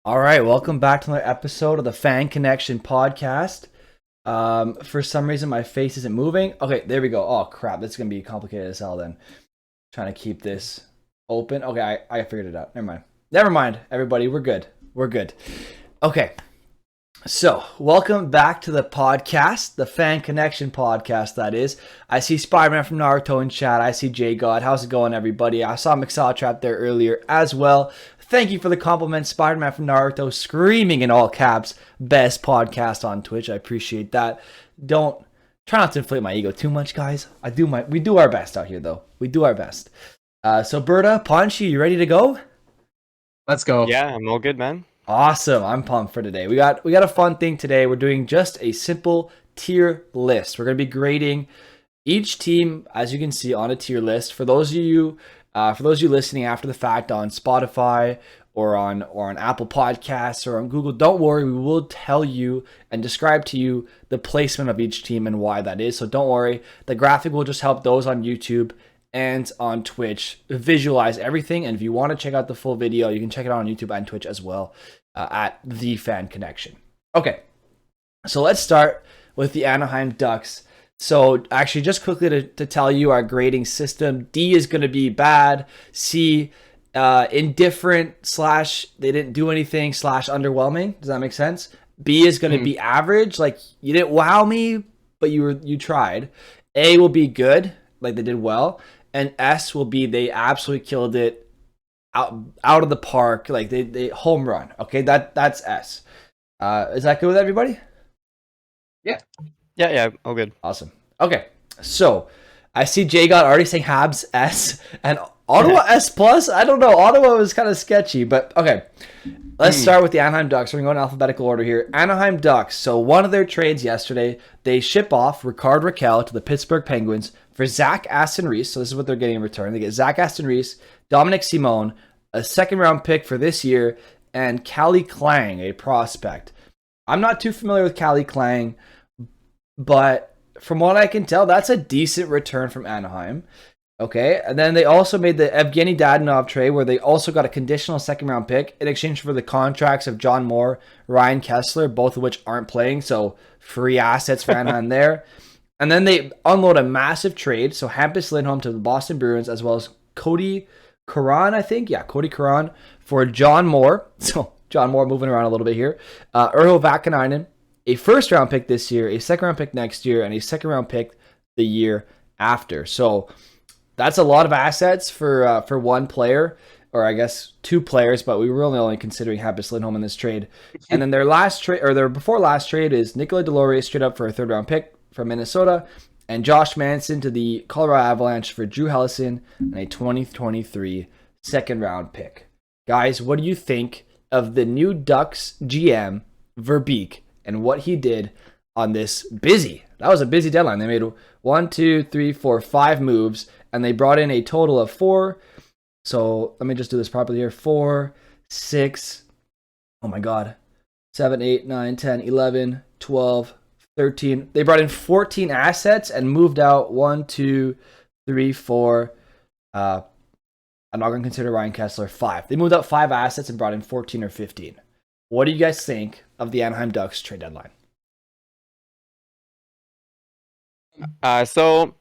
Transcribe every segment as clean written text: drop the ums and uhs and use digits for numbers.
All right, welcome back to another episode of the Fan Connection podcast. For some reason, my face isn't moving. Okay, there we go. Oh crap, that's gonna be complicated as hell. Then trying to keep this open. Okay, I figured it out. Never mind. Never mind, everybody. We're good. We're good. Okay, so welcome back to the podcast, the Fan Connection podcast. That is. I see Spider-Man from Naruto in chat. I see J God. How's it going, everybody? I saw Mixalatrap there earlier as well. Thank you for the compliment, Spider-Man from Naruto, screaming in all caps, best podcast on Twitch. I appreciate that. Don't try not to inflate my ego too much, guys. We do our best out here, though. We do our best. So Berta, Punchy, you ready to go? Let's go. Yeah, I'm all good, man. Awesome. I'm pumped for today. We got a fun thing today. We're doing just a simple tier list. We're going to be grading each team, as you can see, on a tier list. For those of you listening after the fact on Spotify or on Apple Podcasts or on Google, don't worry, we will tell you and describe to you the placement of each team and why that is. So don't worry. The graphic will just help those on YouTube and on Twitch visualize everything. And if you want to check out the full video, you can check it out on YouTube and Twitch as well at The Fan Connection. Okay, so let's start with the Anaheim Ducks. So actually, just quickly to tell you our grading system, D is going to be bad, C, indifferent / they didn't do anything / underwhelming. Does that make sense? B is going to be average, like you didn't wow me, but you tried. A will be good, like they did well. And S will be they absolutely killed it out of the park, like they home run. Okay, that's S. Is that good with everybody? Yeah, all good. Awesome. Okay, so I see J got already saying Habs S and Ottawa S plus. I don't know. Ottawa was kind of sketchy, but okay. Let's start with the Anaheim Ducks. We're going to go in alphabetical order here. Anaheim Ducks. So one of their trades yesterday, they ship off Rickard Rakell to the Pittsburgh Penguins for Zach Aston Reese. So this is what they're getting in return. They get Zach Aston Reese, Dominic Simone, a second-round pick for this year, and Callie Klang, a prospect. I'm not too familiar with Callie Klang, but from what I can tell, that's a decent return from Anaheim. Okay, and then they also made the Evgeny Dadonov trade where they also got a conditional second-round pick in exchange for the contracts of John Moore, Ryan Kessler, both of which aren't playing, so free assets for Anaheim there. And then they unload a massive trade, so Hampus Lindholm to the Boston Bruins, as well as Cody Karan, I think. Yeah, Cody Karan for John Moore. So John Moore moving around a little bit here. Urho Vakanainen, a first-round pick this year, a second-round pick next year, and a second-round pick the year after. So that's a lot of assets for one player, or I guess two players, but we were only considering Hampus Lindholm in this trade. And then their last trade, or their before last trade, is Nikolai Deslauriers straight up for a third-round pick from Minnesota, and Josh Manson to the Colorado Avalanche for Drew Hellison and a 2023 second-round pick. Guys, what do you think of the new Ducks GM, Verbeek, and what he did on this that was a busy deadline. They made 5 moves, and they brought in a total of 4. So let me just do this properly here. 4, 6, oh my God, 7, 8, 9, 10, 11, 12, 13. They brought in 14 assets and moved out 1, 2, 3, 4. I'm not going to consider Ryan Kessler 5. They moved out 5 assets and brought in 14 or 15. What do you guys think of the Anaheim Ducks trade deadline? So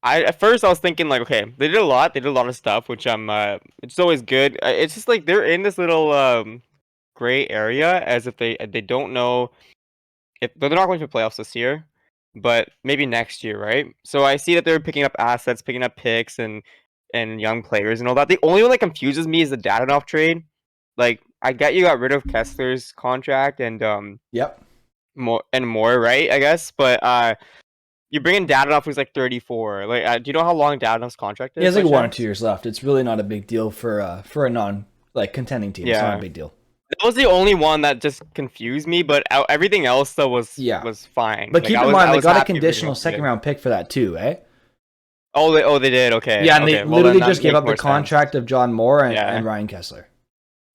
at first I was thinking like, okay, they did a lot of stuff, which it's always good. It's just like they're in this little gray area, as if they don't know if they're not going to playoffs this year, but maybe next year, right? So I see that they're picking up assets, picking up picks, and young players and all that. The only one that confuses me is the Dadonov trade. Like, I get you got rid of Kessler's contract and Yep. more, right? I guess, but you bring in Dadonov, who's like 34. Like, do you know how long Dadonov's contract is? He has like 1 or 2 years left. It's really not a big deal for a non contending team. Yeah. It's not a big deal. That was the only one that just confused me, but everything else though was fine. But keep in mind, they got a conditional second-round pick for that too, eh? Oh, they did. Okay. Yeah, and okay. they literally just gave up the contract of John Moore and Ryan Kessler.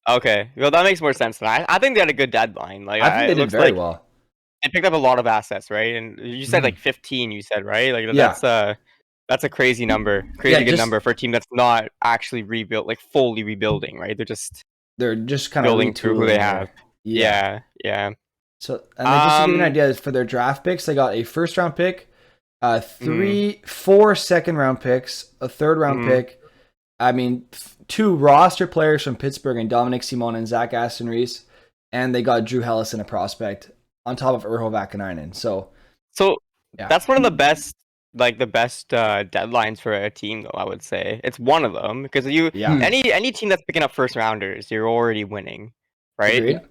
Okay, well that makes more sense than I think they had a good deadline. Like I think they did very well. They picked up a lot of assets, right? And you said like 15. You said right? Like that's a crazy number, good number for a team that's not actually rebuilt, like fully rebuilding, right? they're just kind of building through who they retooling have. there. Yeah. So, and then just to give you an Um, idea for their draft picks, they got a first round pick, mm, 4 second round picks, a third round mm. pick. I mean, 2 roster players from Pittsburgh and Dominic Simone and Zach Aston Reese, and they got Drew Hellison, a prospect, on top of Urho Vakanainen. So, So yeah. that's one of the best, deadlines for a team, though. I would say it's one of them because Yeah. any team that's picking up first rounders, you're already winning, right?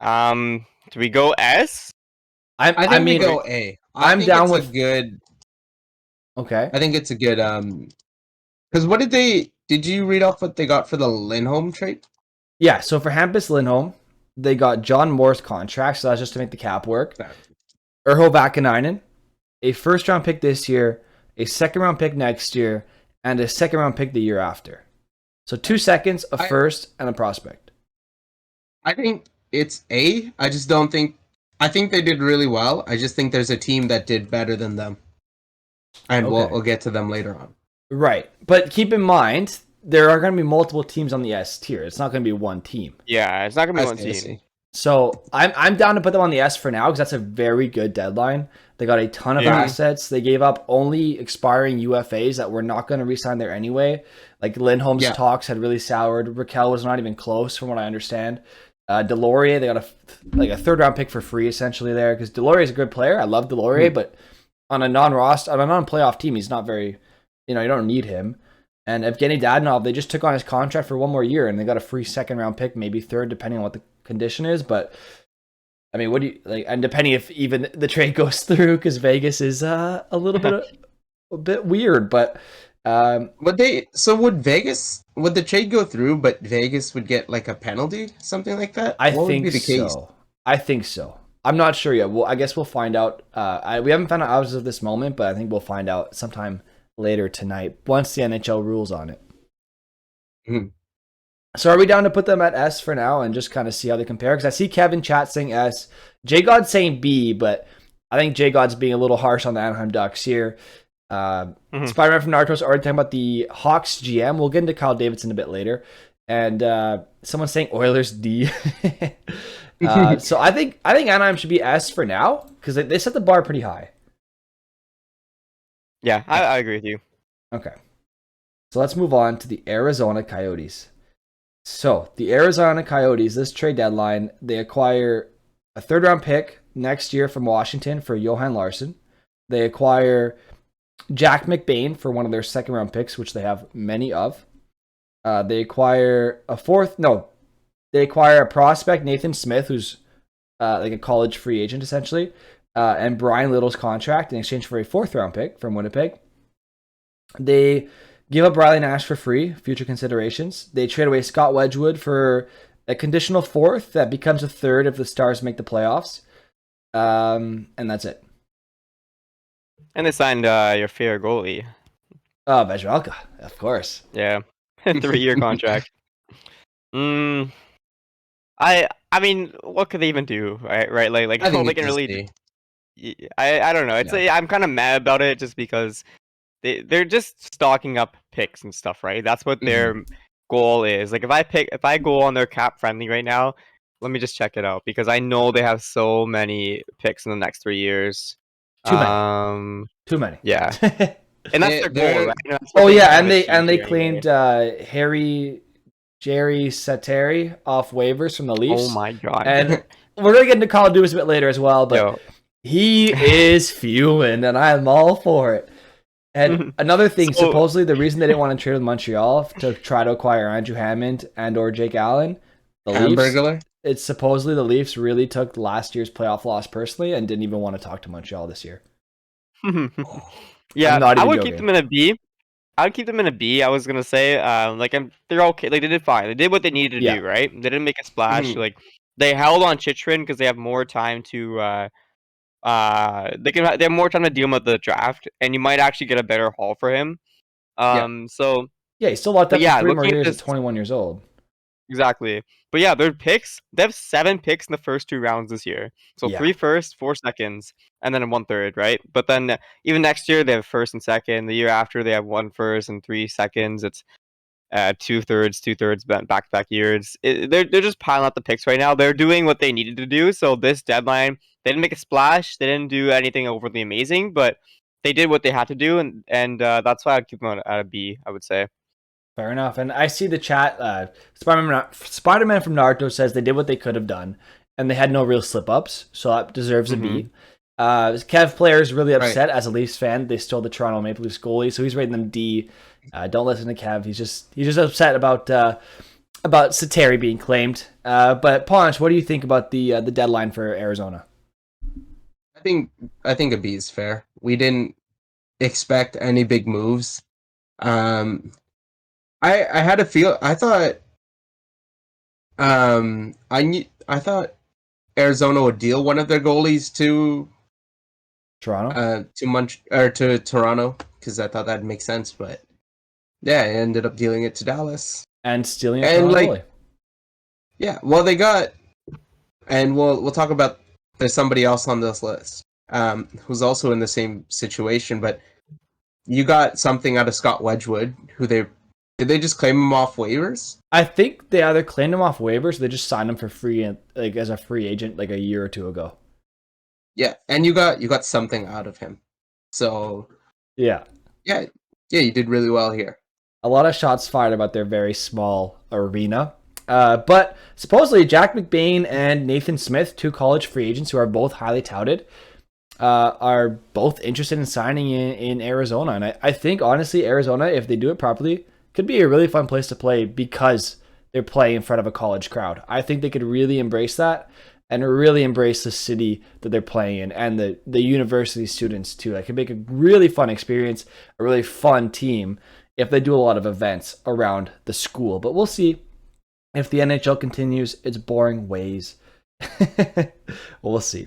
Agreed. Do we go S? I think we mean, go A. I'm think down it's with- a good. Okay. I think it's a good. Because what did you read off what they got for the Lindholm trade? Yeah, so for Hampus Lindholm, they got John Moore's contract, so that's just to make the cap work. Urho Vakanainen, a first round pick this year, a second round pick next year, and a second round pick the year after. So 2 seconds, a first, and a prospect. I think it's A. I just don't think. I think they did really well. I just think there's a team that did better than them, and Okay. we'll get to them later on. Right. But keep in mind, there are going to be multiple teams on the S tier. It's not going to be one team. Yeah, it's not gonna be I one see, I team. see. So I'm down to put them on the S for now because that's a very good deadline. They got a ton of Yeah. assets. They gave up only expiring UFAs that were not going to re-sign there anyway. Like Lindholm's Yeah. talks had really soured. Raquel was not even close, from what I understand. Delorier, they got a third round pick for free essentially there because Delorier is a good player. I love Delorier, but on a non-playoff team, he's not very. You don't need him. And Evgeny Dadonov, they just took on his contract for one more year, and they got a free second round pick, maybe third, depending on what the condition is. But I mean, what do you like? And depending if even the trade goes through, because Vegas is a little bit a bit weird. But would the trade go through, but Vegas would get like a penalty, something like that? I What think would be the case? so. I think so. I'm not sure yet. Well, I guess we'll find out. We haven't found out as of this moment, but I think we'll find out sometime later tonight once the NHL rules on it. Mhm. So are we down to put them at S for now and just kind of see how they compare? Because I see Kevin Chat saying S, J God saying B, but I think J God's being a little harsh on the Anaheim Ducks here. Spider-Man from Naruto's already talking about the Hawks GM. We'll get into Kyle Davidson a bit later. And someone's saying Oilers D. So I think Anaheim should be S for now because they set the bar pretty high. Yeah, I agree with you. Okay. So let's move on to the Arizona Coyotes. So the Arizona Coyotes, this trade deadline, they acquire a third round pick next year from Washington for Johan Larsson. They acquire Jack McBain for one of their second round picks, which they have many of. They acquire a prospect, Nathan Smith, who's like a college free agent essentially, and Brian Little's contract in exchange for a fourth round pick from Winnipeg. They give up Riley Nash for free, future considerations. They trade away Scott Wedgwood for a conditional fourth that becomes a third if the Stars make the playoffs. And that's it. And they signed your favorite goalie. Oh, Vejmelka, of course. Yeah, 3-year contract. I mean, what could they even do? Right? Like I think they it's can just really. D. I don't know. I'm kind of mad about it just because they're just stocking up picks and stuff, right? That's what their goal is. Like if I go on their cap friendly right now, let me just check it out because I know they have so many picks in the next 3 years. Too many. Too many. Yeah. And that's their goal. Right? That's what Oh yeah, trying to achieve and they here claimed Jerry Sateri off waivers from the Leafs. Oh my god. And we're gonna get into Call of Duty a bit later as well, but he is fuming, and I'm all for it. And another thing, supposedly the reason they didn't want to trade with Montreal to try to acquire Andrew Hammond and or Jake Allen, it's supposedly the Leafs really took last year's playoff loss personally and didn't even want to talk to Montreal this year. Yeah, I would keep them in a B. I would keep them in a B. I was gonna say, they're okay. Like they did fine. They did what they needed to do, right? They didn't make a splash. Like they held on Chychrun because they have more time to. They have more time to deal with the draft, and you might actually get a better haul for him. So yeah, he's still locked up for 3 more years at 21 years old. Exactly. But yeah, their picks, they have 7 picks in the first 2 rounds this year. So 3 firsts, 4 seconds, and then 1 third, right? But then even next year they have first and second. The year after they have 1 first and 3 seconds. two-thirds back-to-back years. They're just piling up the picks right now. They're doing what they needed to do. So this deadline, they didn't make a splash. They didn't do anything overly amazing, but they did what they had to do, and that's why I'd keep them at a B, I would say. Fair enough. And I see the chat. Spider-Man from Naruto says they did what they could have done, and they had no real slip-ups, so that deserves a B. Kev Player is really upset as a Leafs fan. They stole the Toronto Maple Leafs goalie, so he's rating them D. Don't listen to Kev. He's just upset about Sateri being claimed. But Ponch, what do you think about the deadline for Arizona? I think a B is fair. We didn't expect any big moves. I had a feel. I thought I thought Arizona would deal one of their goalies to Toronto, to Toronto, because I thought that'd make sense. But yeah, it ended up dealing it to Dallas and stealing a Toronto goalie. Yeah, well, they got, and we'll talk about. There's somebody else on this list who's also in the same situation, but you got something out of Scott Wedgwood, who did they just claim him off waivers? I think they either claimed him off waivers, or they just signed him for free, like as a free agent, like a year or two ago. Yeah, and you got something out of him, so yeah, you did really well here. A lot of shots fired about their very small arena. But supposedly Jack McBain and Nathan Smith, two college free agents who are both highly touted, are both interested in signing in Arizona. And I think, honestly, Arizona, if they do it properly, could be a really fun place to play because they're playing in front of a college crowd. I think they could really embrace that and really embrace the city that they're playing in and the university students too. It could make a really fun experience, a really fun team if they do a lot of events around the school. But we'll see. If the NHL continues its boring ways, we'll see.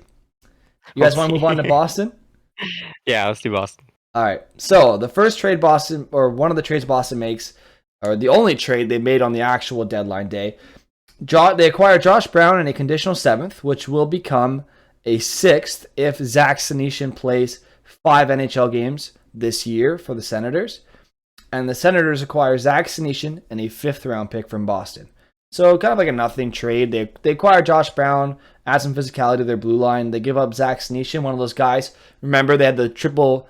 You guys want to move on to Boston? Yeah, let's do Boston. All right. So the first trade Boston, or one of the trades Boston makes, or the only trade they made on the actual deadline day, they acquire Josh Brown in a conditional 7th, which will become a 6th if Zach Senyshyn plays 5 NHL games this year for the Senators. And the Senators acquire Zach Senyshyn and a 5th round pick from Boston. So kind of like a nothing trade. They acquire Josh Brown, add some physicality to their blue line. They give up Zach Senyshyn, one of those guys. Remember, they had the triple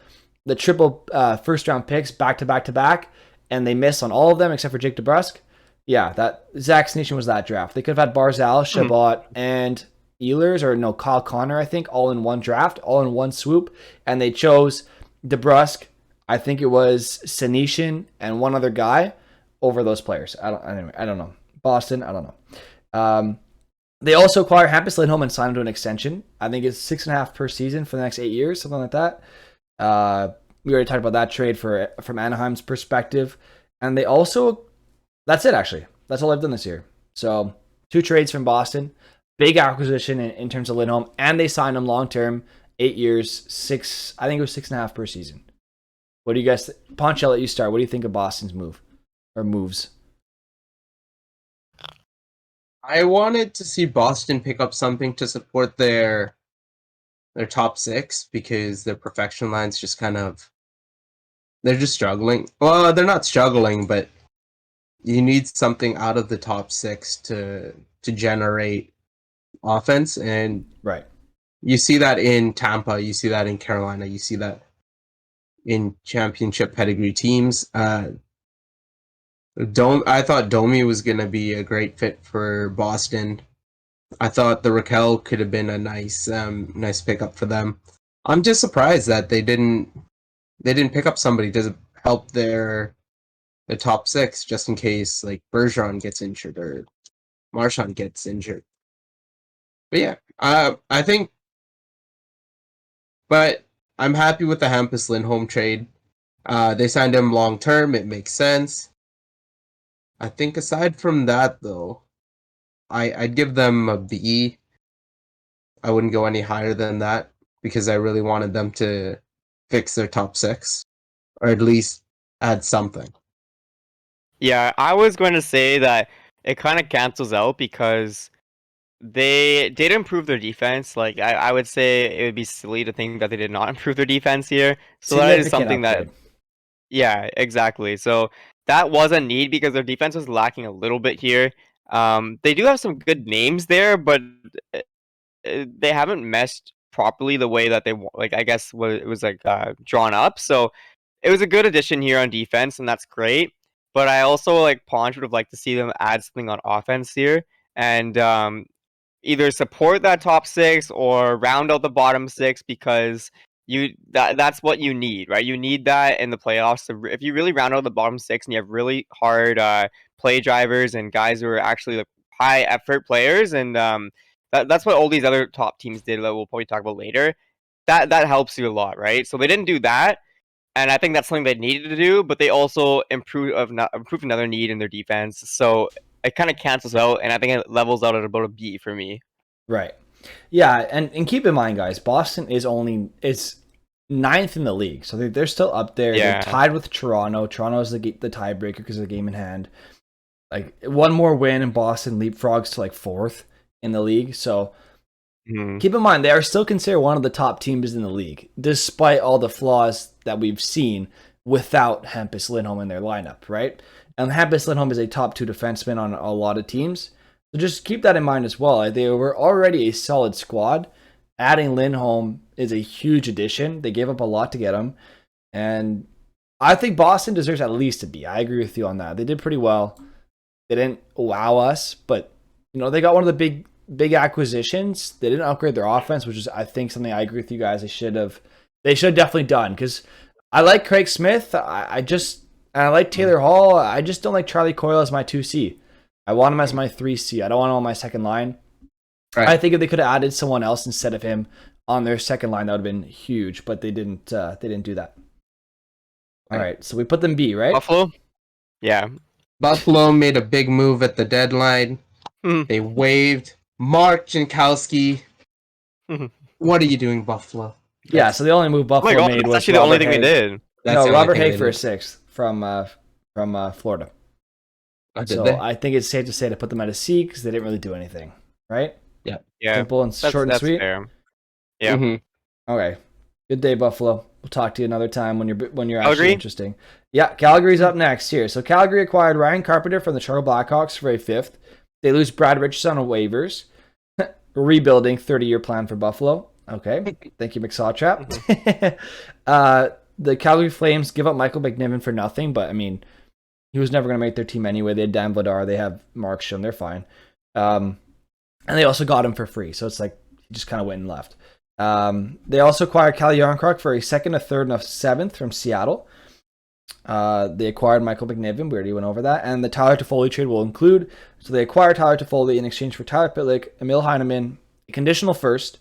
first round picks back to back, and they missed on all of them except for Jake DeBrusk. Yeah, that Zach Senyshyn was that draft. They could have had Barzal, Chabot, and Kyle Connor, I think, all in one draft, all in one swoop, and they chose DeBrusk. I think it was Senyshyn and one other guy over those players. I don't know. Boston, I don't know. They also acquire Hampus Lindholm and sign him to an extension. I think it's 6.5 per season for the next 8 years, something like that. We already talked about that trade from Anaheim's perspective. And they also, that's it actually. That's all they've done this year. So 2 trades from Boston, big acquisition in terms of Lindholm, and they signed him long-term, 8 years, I think it was 6.5 per season. What do you guys, Ponch, I'll let you start. What do you think of Boston's moves? I wanted to see Boston pick up something to support their top 6 because their perfection line's just they're just struggling. Well, they're not struggling, but you need something out of the top 6 to generate offense, and right. You see that in Tampa, you see that in Carolina, you see that in championship pedigree teams. I thought Domi was going to be a great fit for Boston. I thought the Raquel could have been a nice pickup for them. I'm just surprised that they didn't pick up somebody to help their top 6 just in case like Bergeron gets injured or Marchand gets injured. But yeah, I think. But I'm happy with the Hampus Lindholm trade. They signed him long term. It makes sense. I think aside from that, though, I'd give them a B. I wouldn't go any higher than that because I really wanted them to fix their top 6 or at least add something. Yeah, I was going to say that it kind of cancels out because they did improve their defense. Like I would say it would be silly to think that they did not improve their defense here. So that is something that Yeah, exactly. So that was a need because their defense was lacking a little bit here. They do have some good names there, but they haven't meshed properly the way that like I guess what it was like drawn up. So it was a good addition here on defense, and that's great. But I also like Ponch would have liked to see them add something on offense here, and either support that top six or round out the bottom six because that's what you need, right? You need that in the playoffs. If you really round out the bottom six and you have really hard play drivers and guys who are actually like, high effort players, and that's what all these other top teams did that we'll probably talk about later. That helps you a lot, right? So they didn't do that, and I think that's something they needed to do, but they also improved another need in their defense. So it kind of cancels out, and I think it levels out at about a B for me. Right. Yeah, and keep in mind, guys, Boston is ninth in the league, so they're still up there. Yeah. They're tied with Toronto. Toronto's the tiebreaker because of the game in hand. Like one more win, and Boston leapfrogs to like fourth in the league. So keep in mind, they are still considered one of the top teams in the league, despite all the flaws that we've seen without Hampus Lindholm in their lineup, right? And Hampus Lindholm is a top 2 defenseman on a lot of teams. So just keep that in mind as well. They were already a solid squad. Adding Lindholm is a huge addition. They gave up a lot to get him. And I think Boston deserves at least a B. I agree with you on that. They did pretty well. They didn't wow us, but they got one of the big acquisitions. They didn't upgrade their offense, which is I think something I agree with you guys. They should have definitely done, because I like Craig Smith. I like Taylor Hall. I just don't like Charlie Coyle as my 2C. I want him as my 3C. I don't want him on my second line. Right. I think if they could have added someone else instead of him on their second line, that would have been huge. But they didn't. They didn't do that. All right, so we put them B, right? Buffalo. Yeah. Buffalo made a big move at the deadline. They waived Mark Jankowski. What are you doing, Buffalo? Yeah, so the only move Buffalo made was actually the only thing they did. Robert Hay for a 6th from Florida. So I think it's safe to say to put them at a C because they didn't really do anything, right? Yeah. Simple and short and sweet. Fair. Yeah. Mm-hmm. Okay. Good day, Buffalo. We'll talk to you another time when you're actually interesting. Yeah, Calgary's up next here. So Calgary acquired Ryan Carpenter from the Chicago Blackhawks for a 5th. They lose Brad Richardson on waivers. Rebuilding 30-year plan for Buffalo. Okay. Thank you, McSawtrap. The Calgary Flames give up Michael McNiven for nothing, but I mean, he was never going to make their team anyway. They had Dan Vladar. They have Markstrom. They're fine. And they also got him for free. So it's like he just kind of went and left. They also acquired Calle Jarnkrok for a 2nd, a 3rd, and a 7th from Seattle. They acquired Michael McNiven. We already went over that. And the Tyler Toffoli trade will include. So they acquired Tyler Toffoli in exchange for Tyler Pitlick, Emil Heineman, a conditional 1st,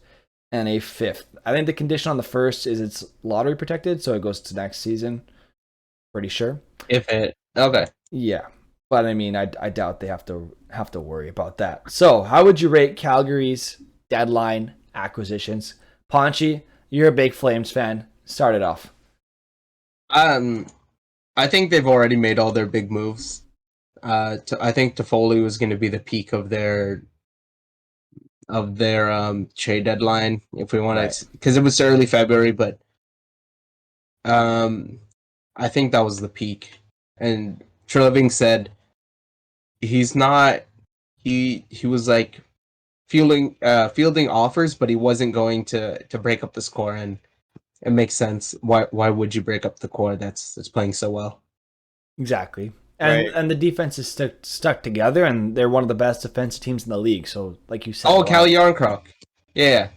and a 5th. I think the condition on the 1st is it's lottery protected, so it goes to next season. Pretty sure. Okay. Yeah, but I mean, I doubt they have to worry about that. So, how would you rate Calgary's deadline acquisitions? Ponchi, you're a big Flames fan. Start it off. I think they've already made all their big moves. I think Toffoli was going to be the peak of their trade deadline, if we want to, because it was early February, but I think that was the peak. And Treliving said he's not. He was like fielding offers, but he wasn't going to break up the score, and it makes sense. Why would you break up the core that's playing so well? Exactly. And the defense is stuck together, and they're one of the best defensive teams in the league. So, like you said, Calle Jarnkrok. Yeah,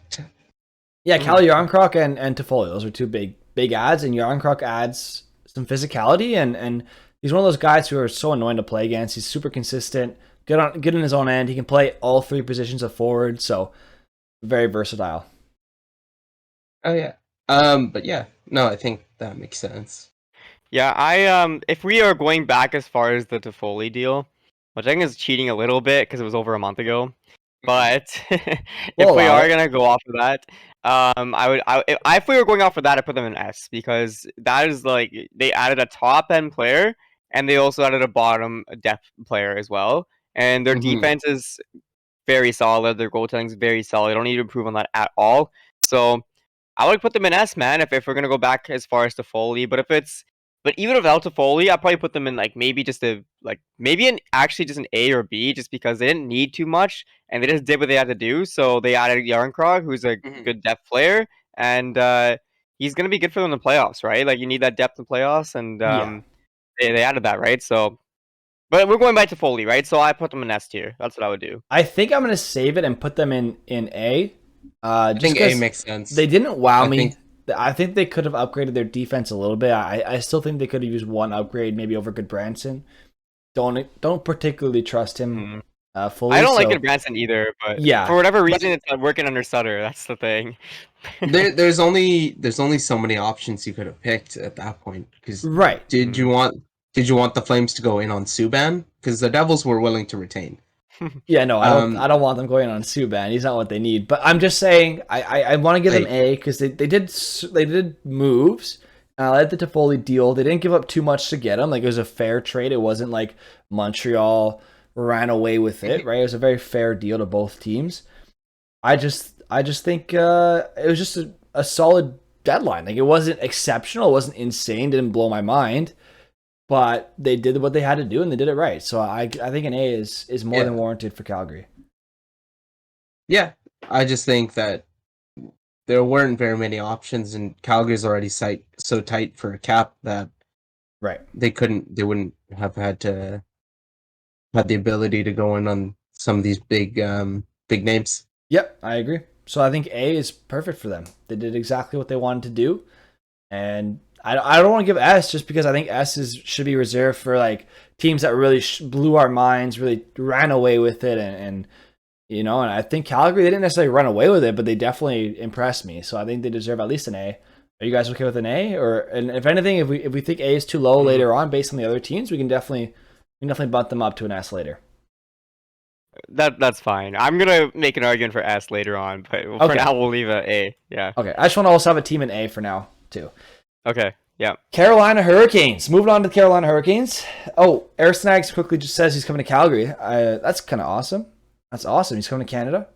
Calle Jarnkrok and Toffoli. Those are two big adds, and Jarnkrok adds some physicality, and he's one of those guys who are so annoying to play against. He's super consistent, good in his own end. He can play all 3 positions of forward, so very versatile. Oh yeah. But yeah, no, I think that makes sense. Yeah, if we are going back as far as the Toffoli deal, which I think is cheating a little bit because it was over a month ago, but if we are gonna go off of that, if we were going off of that, I'd put them in S, because that is like they added a top end player and they also added a bottom depth player as well, and their defense is very solid. Their goaltending is very solid. They don't need to improve on that at all. So I would put them in S, man. If we're gonna go back as far as Toffoli, but if it's But even without Toffoli, I'd probably put them in like maybe just actually just an A or B, just because they didn't need too much and they just did what they had to do. So they added Yarncrog, who's a Mhm. good depth player, and he's gonna be good for them in the playoffs, right? Like you need that depth in playoffs, and Yeah. they added that, right? So, but we're going back to Foley, right? So I put them in S tier. That's what I would do. I think I'm gonna save it and put them in A. I Just think A because makes sense. they didn't wow I me. think I think they could have upgraded their defense a little bit. I still think they could have used one upgrade, maybe over Goodbranson. Don't particularly trust him fully. I don't like so, it Branson either, but Yeah. for whatever reason, it's not working under Sutter. That's the thing. there's only so many options you could have picked at that point. Because Right. did you want the Flames to go in on Subban? Because the Devils were willing to retain. Yeah, no, I don't want them going on Subban. He's not what they need. But I'm just saying, I want to give them A because they did moves. I like the Toffoli deal. They didn't give up too much to get him. Like it was a fair trade. It wasn't like Montreal ran away with it, right? It was a very fair deal to both teams. I just think it was just a solid deadline. Like it wasn't exceptional. It wasn't insane. Didn't blow my mind. But they did what they had to do, and they did it right. So I think an A is more than warranted for Calgary. Yeah, I just think that there weren't very many options, and Calgary's already so tight for a cap that Right. they wouldn't have had the ability to go in on some of these big names. Yep, I agree. So I think A is perfect for them. They did exactly what they wanted to do, and I don't want to give S just because I think should be reserved for like teams that really blew our minds, really ran away with it, and and I think Calgary, they didn't necessarily run away with it, but they definitely impressed me. So I think they deserve at least an A. Are you guys okay with an A? And if anything, if we think A is too low later on based on the other teams, we can definitely bump them up to an S later. That's fine. I'm gonna make an argument for S later on, but for now we'll leave it A. Yeah. Okay. I just want to also have a team in A for now too. Okay. Yeah. Carolina Hurricanes. Moving on to the Carolina Hurricanes. Oh, Eric Snags quickly just says he's coming to Calgary. That's kind of awesome. That's awesome. He's coming to Canada.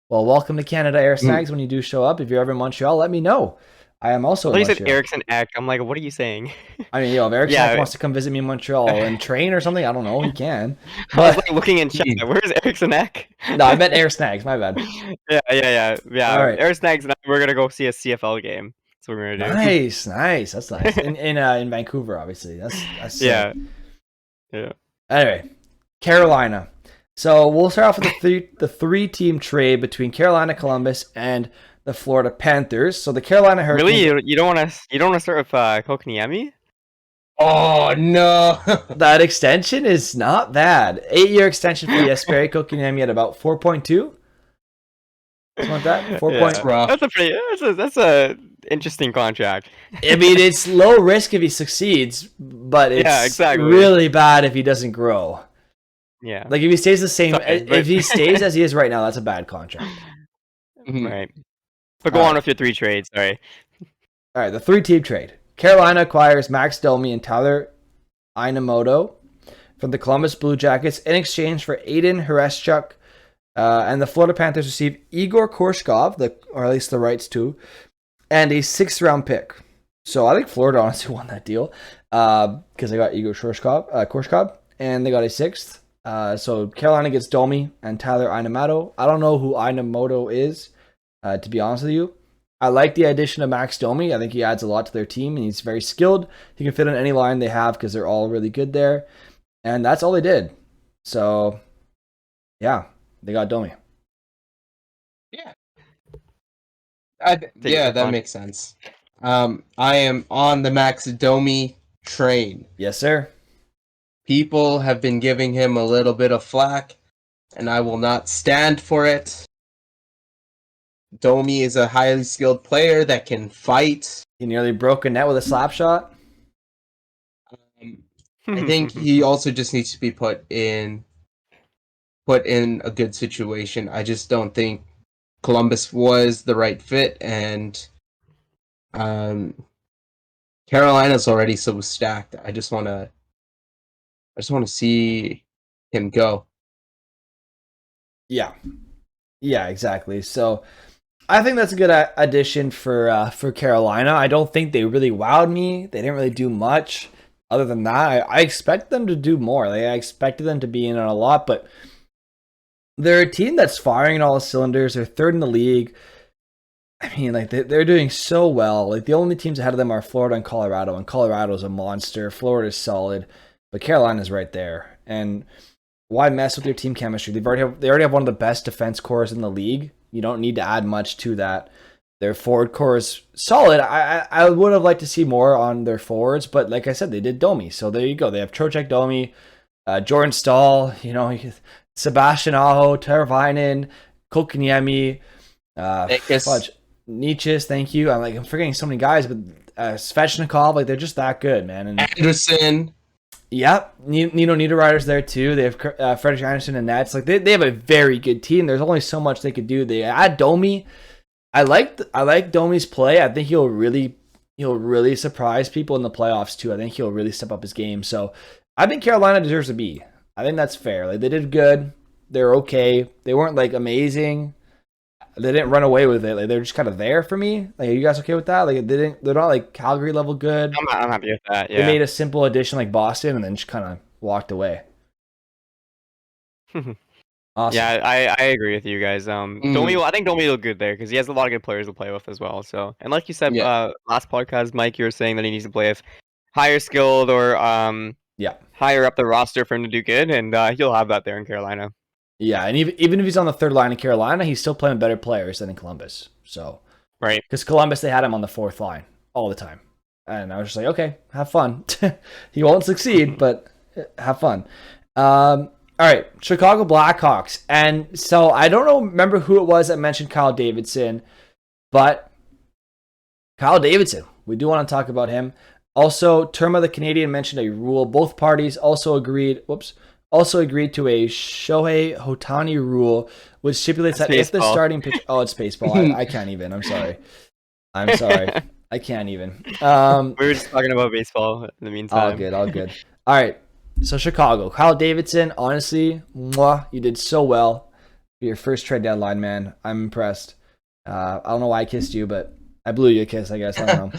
Well, welcome to Canada, Eric Snags. When you do show up, if you're ever in Montreal, let me know. I am also in Montreal. You said Erickson Eck. I'm like, what are you saying? I mean, if Eric Snags wants to come visit me in Montreal and train or something, I don't know. He can. But... I was like looking in chat. Where's Erickson Eck? No, I meant Eric Snags. My bad. Yeah. All right. Eric Snags and we're gonna go see a CFL game. That's what we're gonna do. Nice. That's nice. In Vancouver, obviously. That's yeah. Anyway, Carolina. So we'll start off with the three-team trade between Carolina, Columbus, and the Florida Panthers. So the Carolina Hurricanes. Really, you don't want to start with Kokoniemi? Oh no, that extension is not bad. 8-year extension for Jesperi Kokoniemi at about 4.2. Something like that. 4 points. Rough. That's a interesting contract. I mean, it's low risk if he succeeds, but it's really bad if he doesn't grow. Yeah. Like if he stays the same, if he stays as he is right now, that's a bad contract. Right. But go on with your three trades. Sorry. All right, the three-team trade. Carolina acquires Max Domi and Tyler Inamoto from the Columbus Blue Jackets in exchange for Aiden Hreschuk, and the Florida Panthers receive Igor Korshkov, or at least the rights to, and a 6th-round pick. So I think Florida honestly won that deal because they got Igor Korshkov, and they got a 6th. So Carolina gets Domi and Tyler Inamoto. I don't know who Inamoto is, to be honest with you. I like the addition of Max Domi. I think he adds a lot to their team, and he's very skilled. He can fit on any line they have because they're all really good there. And that's all they did. So, yeah, they got Domi. Yeah. That makes sense. I am on the Max Domi train. Yes, sir. People have been giving him a little bit of flack, and I will not stand for it. Domi is a highly skilled player that can fight. He nearly broke a net with a slap shot. I think he also just needs to be put in a good situation. I just don't think Columbus was the right fit, and Carolina's already so stacked. I just want to see him go. Yeah, exactly. So I think that's a good addition for Carolina. I don't think they really wowed me. They didn't really do much. Other than that, I expect them to do more. Like, I expected them to be in on a lot, but they're a team that's firing on all cylinders. They're third in the league. I mean, like they're doing so well. Like the only teams ahead of them are Florida and Colorado, and Colorado's a monster. Florida's solid, but Carolina's right there. And why mess with your team chemistry? They already have one of the best defense cores in the league. You don't need to add much to that. Their forward core is solid. I would have liked to see more on their forwards, but like I said, they did Domi. So there you go. They have Trocheck, Domi, Jordan Stahl, Sebastian Aho, Teravainen, Kokiniemi, fudge, Nietzsche's, thank you. I'm forgetting so many guys, but Svechnikov, like they're just that good, man. And Anderson. yep, Nino Niederreiter's there too. They have Frederick Anderson and Nets. Like they have a very good team. There's only so much they could do. They add Domi. I like Domi's play. I think he'll really surprise people in the playoffs too. I think he'll really step up his game. So I think Carolina deserves a B. I think that's fair. Like they did good. They're okay. They weren't like amazing. They didn't run away with it. Like they're just kind of there for me. Like, are you guys okay with that? Like they're not like Calgary level good. I'm happy with that. Yeah. They made a simple addition like Boston and then just kind of walked away. Awesome. Yeah, I agree with you guys. Domi, I think Domi will good there because he has a lot of good players to play with as well. So, and like you said, last podcast, Mike, you were saying that he needs to play with higher skilled or higher up the roster for him to do good, and he'll have that there in Carolina. Yeah, and even if he's on the third line in Carolina, he's still playing better players than in Columbus. So right, because Columbus they had him on the fourth line all the time, and I was just like, okay, have fun. He won't succeed, but have fun. All right, Chicago Blackhawks. And so I don't remember who it was that mentioned Kyle Davidson, but Kyle Davidson, we do want to talk about him. Also, Terma the Canadian mentioned a rule. Both parties also agreed to a Shohei Ohtani rule, which stipulates that if the starting pitch... Oh, it's baseball. I can't even. I'm sorry. I can't even. We were just talking about baseball in the meantime. All good. All right. So Chicago, Kyle Davidson, honestly, you did so well for your first trade deadline, man. I'm impressed. I don't know why I kissed you, but I blew you a kiss, I guess. I don't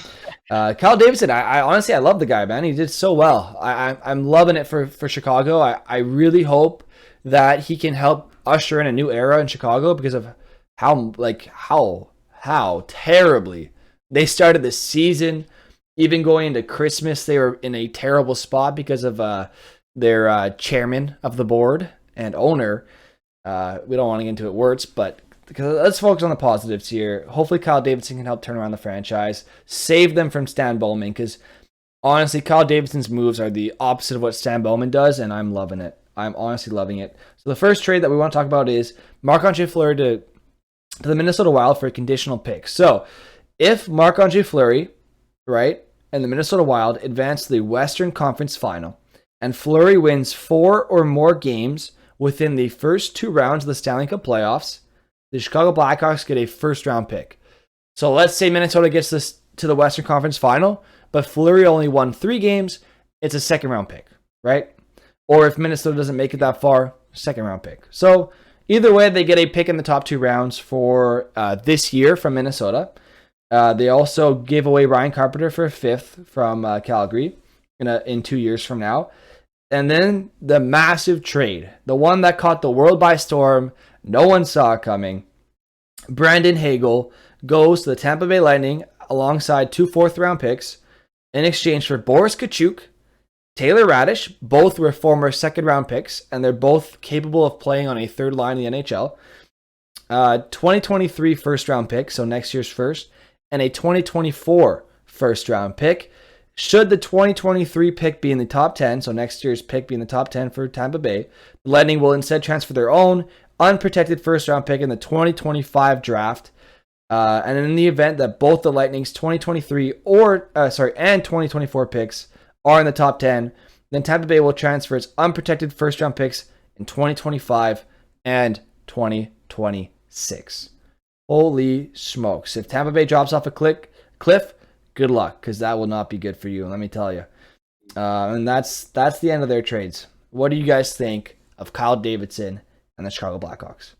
know. Kyle Davidson, I honestly, I love the guy, man. He did so well. I'm loving it for Chicago. I really hope that he can help usher in a new era in Chicago because of how terribly they started the season. Even going into Christmas, they were in a terrible spot because of their chairman of the board and owner. We don't want to get into it words, but let's focus on the positives here. Hopefully, Kyle Davidson can help turn around the franchise, save them from Stan Bowman, because honestly, Kyle Davidson's moves are the opposite of what Stan Bowman does, and I'm loving it. I'm honestly loving it. So the first trade that we want to talk about is Marc-Andre Fleury to the Minnesota Wild for a conditional pick. So if Marc-Andre Fleury, right, and the Minnesota Wild advance to the Western Conference Final, and Fleury wins 4 or more games within the first 2 rounds of the Stanley Cup playoffs, the Chicago Blackhawks get a first-round pick. So let's say Minnesota gets this to the Western Conference Final, but Fleury only won 3 games, it's a second-round pick, right? Or if Minnesota doesn't make it that far, second-round pick. So either way, they get a pick in the top 2 rounds for this year from Minnesota. They also gave away Ryan Carpenter for a 5th from Calgary in 2 years from now. And then the massive trade, the one that caught the world by storm, no one saw it coming. Brandon Hagel goes to the Tampa Bay Lightning alongside 2 4th-round picks in exchange for Boris Kachuk, Taylor Radish. Both were former second-round picks, and they're both capable of playing on a third line in the NHL. 2023 first-round pick, so next year's first, and a 2024 first-round pick. Should the 2023 pick be in the top 10, so next year's pick be in the top 10 for Tampa Bay, the Lightning will instead transfer their own unprotected first-round pick in the 2025 draft. And in the event that both the Lightning's 2023 and 2024 picks are in the top 10, then Tampa Bay will transfer its unprotected first-round picks in 2025 and 2026. Holy smokes. If Tampa Bay drops off a cliff, good luck, because that will not be good for you, let me tell you. And that's the end of their trades. What do you guys think of Kyle Davidson and the Chicago Blackhawks?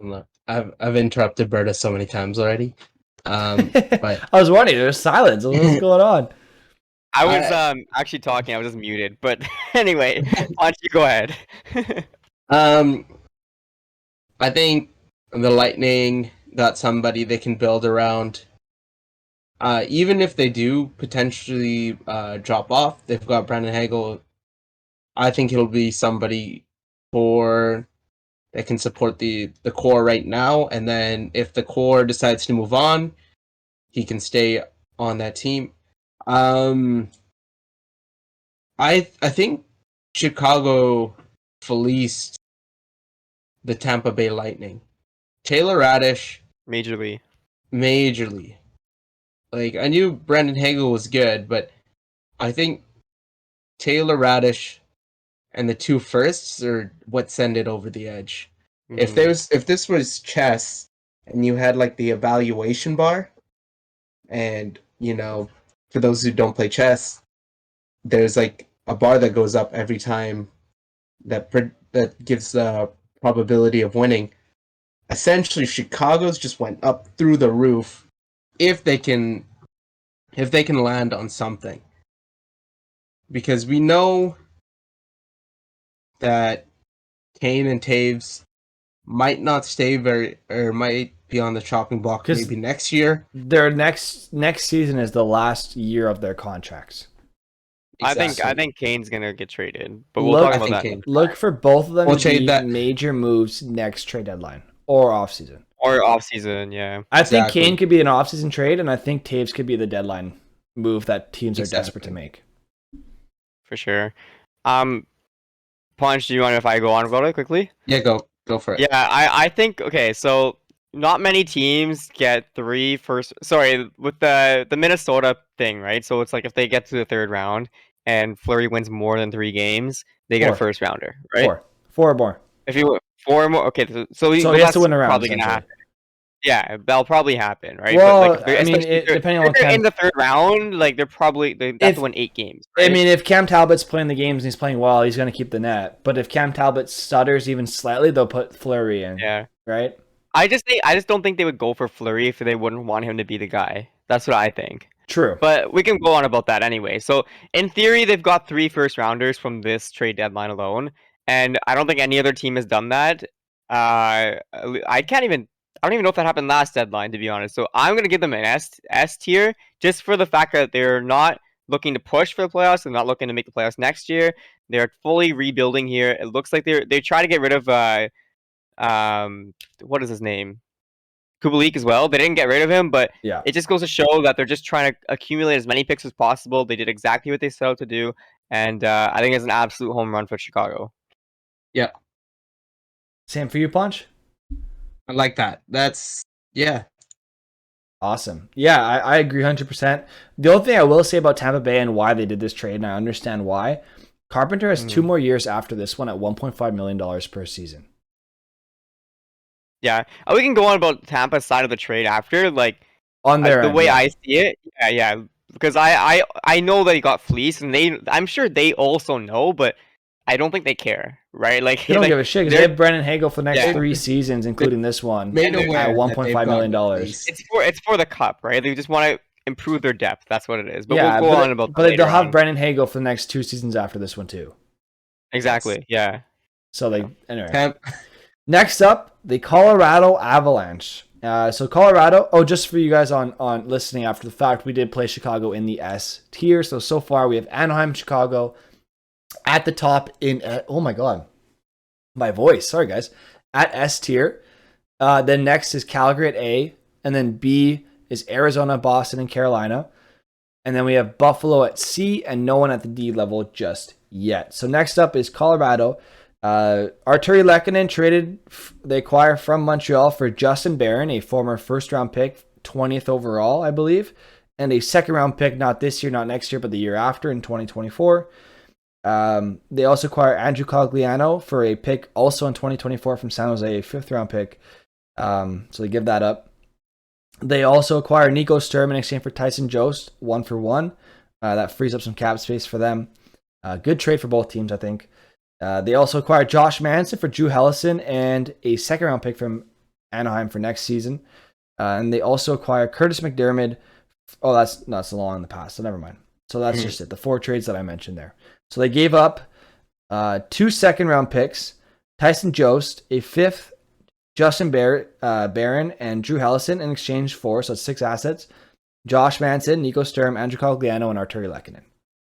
Look, I've interrupted Berta so many times already. But I was wondering, there's silence. What's going on? I was actually talking. I was just muted. But anyway, why don't you go ahead? um, I think the Lightning got somebody they can build around. Even if they do potentially drop off, they've got Brandon Hagel. I think he'll be somebody for that can support the core right now, and then if the core decides to move on, he can stay on that team. I think Chicago fleeced the Tampa Bay Lightning. Taylor Radish, Majorly. majorly. Like, I knew Brandon Hagel was good, but I think Taylor Radish and the two firsts are what send it over the edge. If this was chess and you had like the evaluation bar, and for those who don't play chess, there's like a bar that goes up every time that gives the probability of winning. Essentially, Chicago's just went up through the roof if they can land on something, because we know that Kane and Taves might not stay or might be on the chopping block maybe next year. Their next season is the last year of their contracts. Exactly. I think Kane's gonna get traded, but we'll talk about that. Look for both of them to be major moves next trade deadline or offseason. Or offseason, yeah. I think Kane could be an offseason trade, and I think Taves could be the deadline move that teams are desperate to make. For sure. Punch, do you want if I go on about it quickly? Yeah, go for it. Yeah, I think okay, so not many teams get with the Minnesota thing, right? So it's like if they get to the third round and Fleury wins more than 3 games, they get a first rounder, right? Four or more. If you 4 more, okay, so he has to win a round. Probably gonna happen. Yeah, that'll probably happen, right? Well, but like, I mean, depending on if they're in the third round, like they have to win 8 games. Right? I mean, if Cam Talbot's playing the games and he's playing well, he's going to keep the net. But if Cam Talbot stutters even slightly, they'll put Fleury in. Yeah. Right. I just don't think they would go for Fleury if they wouldn't want him to be the guy. That's what I think. True. But we can go on about that anyway. So in theory, they've got 3 first rounders from this trade deadline alone, and I don't think any other team has done that. I don't even know if that happened last deadline, to be honest. So I'm going to give them an S tier just for the fact that they're not looking to push for the playoffs. They're not looking to make the playoffs next year. They're fully rebuilding here. It looks like they try to get rid of what is his name? Kubalik as well. They didn't get rid of him, but yeah, it just goes to show that they're just trying to accumulate as many picks as possible. They did exactly what they set out to do, and I think it's an absolute home run for Chicago. Yeah. Same for you, Punch? I like that. Yeah. Awesome. Yeah, I agree 100%. The only thing I will say about Tampa Bay and why they did this trade, and I understand why, Carpenter has 2 more years after this one at $1.5 million per season. Yeah, we can go on about Tampa's side of the trade after, like on their the way I see it. Yeah, because I know that he got fleeced, and I'm sure they also know, but I don't think they care, right? Like they don't give a shit because they have Brandon Hagel for the next 3 seasons, including this one, at $1.5 million. It's for the cup, right? They just want to improve their depth. That's what it is. But we'll go on about. But they'll have Brandon Hagel for the next 2 seasons after this one too. Exactly. Yeah. So anyway. Next up, the Colorado Avalanche. So Colorado. Oh, just for you guys on listening after the fact, we did play Chicago in the S tier. So far we have Anaheim, Chicago at the top in. Oh my god, my voice. Sorry guys. At S tier. Then next is Calgary at A, and then B is Arizona, Boston, and Carolina. And then we have Buffalo at C, and no one at the D level just yet. So next up is Colorado. Arturi Lehkonen they acquire from Montreal for Justin Barron, a former first-round pick, 20th overall, I believe, and a second-round pick, not this year, not next year, but the year after in 2024. They also acquire Andrew Cogliano for a pick also in 2024 from San Jose, a 5th-round pick. So they give that up. They also acquire Nico Sturm in exchange for Tyson Jost, 1-for-1. That frees up some cap space for them. Good trade for both teams, I think. They also acquired Josh Manson for Drew Hellison and a second-round pick from Anaheim for next season. And they also acquired Curtis McDermott. Oh, that's long in the past, so never mind. So that's just it. The 4 trades that I mentioned there. So they gave up 2 second-round picks, Tyson Jost, a 5th, Justin Barron, and Drew Hellison in exchange for, so it's 6 assets, Josh Manson, Nico Sturm, Andrew Cogliano, and Arturi Lehkonen.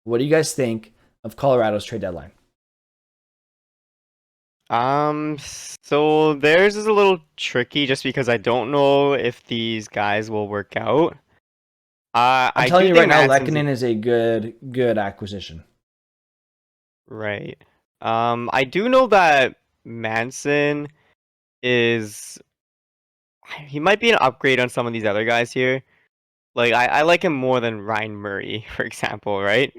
What do you guys think of Colorado's trade deadline? So theirs is a little tricky just because I don't know if these guys will work out. I'm I telling do you think right now, Manson's Lehkonen is a good acquisition. right. I do know that Manson is he might be an upgrade on some of these other guys here. Like I like him more than Ryan Murray, for example, right?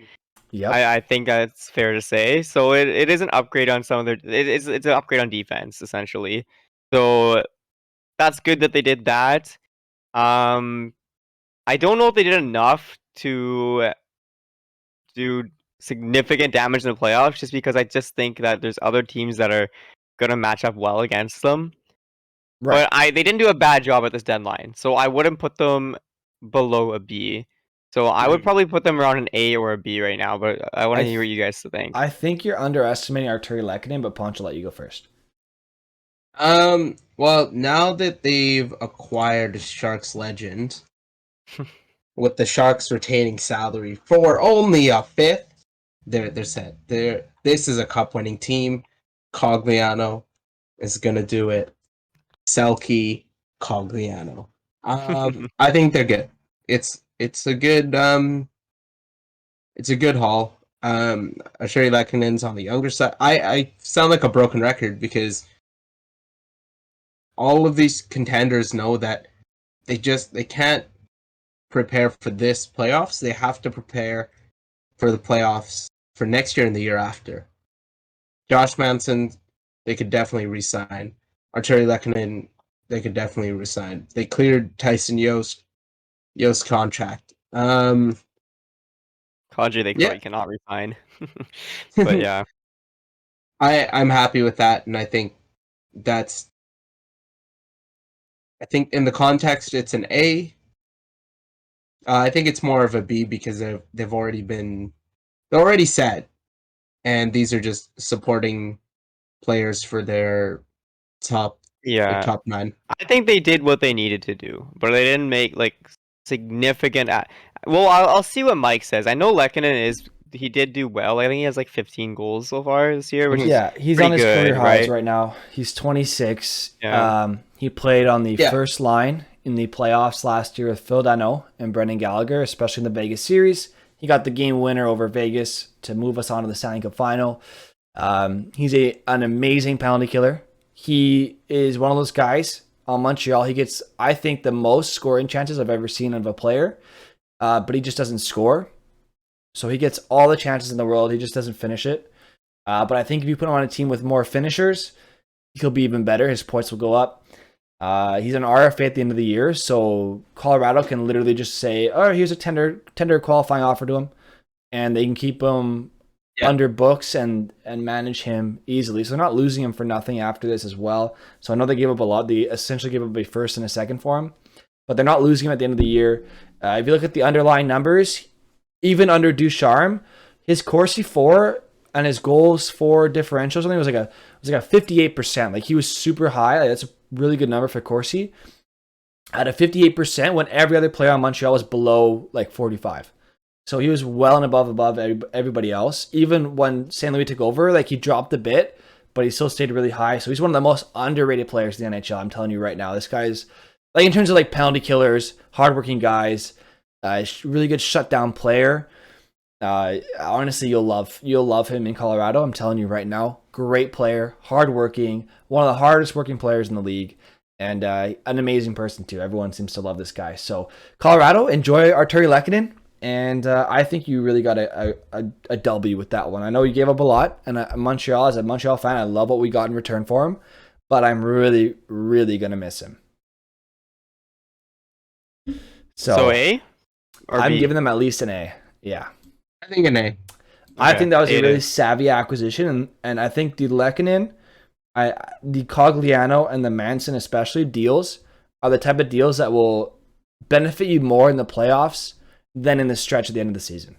Yep. I think that's fair to say. So it is an upgrade on some of their it's an upgrade on defense essentially. So that's good that they did that. Um, I don't know if they did enough to do significant damage in the playoffs, just because I just think that there's other teams that are gonna match up well against them. Right. But they didn't do a bad job at this deadline, so I wouldn't put them below a B. So I would probably put them around an A or a B right now. But I want I to hear what th- you guys think. I think you're underestimating Arturi Lehkonen, but Ponch will let you go first. Well, now that they've acquired Sharks legend, with the Sharks retaining salary for only a 5th, they're set. This is a cup-winning team. Cogliano is gonna do it. Selke, Cogliano. I think they're good. It's a good haul. Asheri Lekkonen's on the younger side. I sound like a broken record because all of these contenders know that they can't prepare for this playoffs. They have to prepare for the playoffs for next year and the year after. Josh Manson, they could definitely resign. Arturi Lehkonen, they could definitely resign. They cleared Tyson Yost's contract. Kadri, they Yeah. probably cannot resign. But yeah, I'm happy with that, and I think in the context it's an A. I think it's more of a B because they're already set, and these are just supporting players for their top yeah. top 9. I think they did what they needed to do, but they didn't make like significant. Well, I'll see what Mike says. I know Lehkonen he did do well. I think he has like 15 goals so far this year, which is Yeah, he's pretty on his good, career highs right? right now. He's 26. Yeah. He played on the Yeah. first line in the playoffs last year with Phil Dano and Brendan Gallagher, especially in the Vegas series. He got the game winner over Vegas to move us on to the Stanley Cup final. He's an amazing penalty killer. He is one of those guys on Montreal. He gets, I think, the most scoring chances I've ever seen of a player, but he just doesn't score. So he gets all the chances in the world. He just doesn't finish it. But I think if you put him on a team with more finishers, he'll be even better. His points will go up. He's an RFA at the end of the year, so Colorado can literally just say, "Oh, here's a tender qualifying offer to him," and they can keep him under books and manage him easily. So they're not losing him for nothing after this as well. So I know they gave up a lot. They essentially gave up a first and a second for him, but they're not losing him at the end of the year. If you look at the underlying numbers, even under Ducharme, his Corsi for and his goals for differential something was like a 58%. Like he was super high. Like, that's a really good number for Corsi. At a 58% when every other player on Montreal was below like 45. So he was well and above everybody else. Even when St. Louis took over, like he dropped a bit, but he still stayed really high. So he's one of the most underrated players in the NHL. I'm telling you right now, this guy's like in terms of like penalty killers, hardworking guys, really good shutdown player. Honestly, you'll love him in Colorado. I'm telling you right now, great player, hardworking, one of the hardest working players in the league, and an amazing person too. Everyone seems to love this guy. So Colorado, enjoy Arturi Lehkonen. And I think you really got a W with that one. I know you gave up a lot, and Montreal, as a Montreal fan, I love what we got in return for him, but I'm really, really going to miss him. So A? Or I'm B? giving them at least an A. Yeah. I think an A. I think that was a A really to- savvy acquisition, and I think the Lehkonen, The Cogliano and the Manson especially deals are the type of deals that will benefit you more in the playoffs than in the stretch at the end of the season.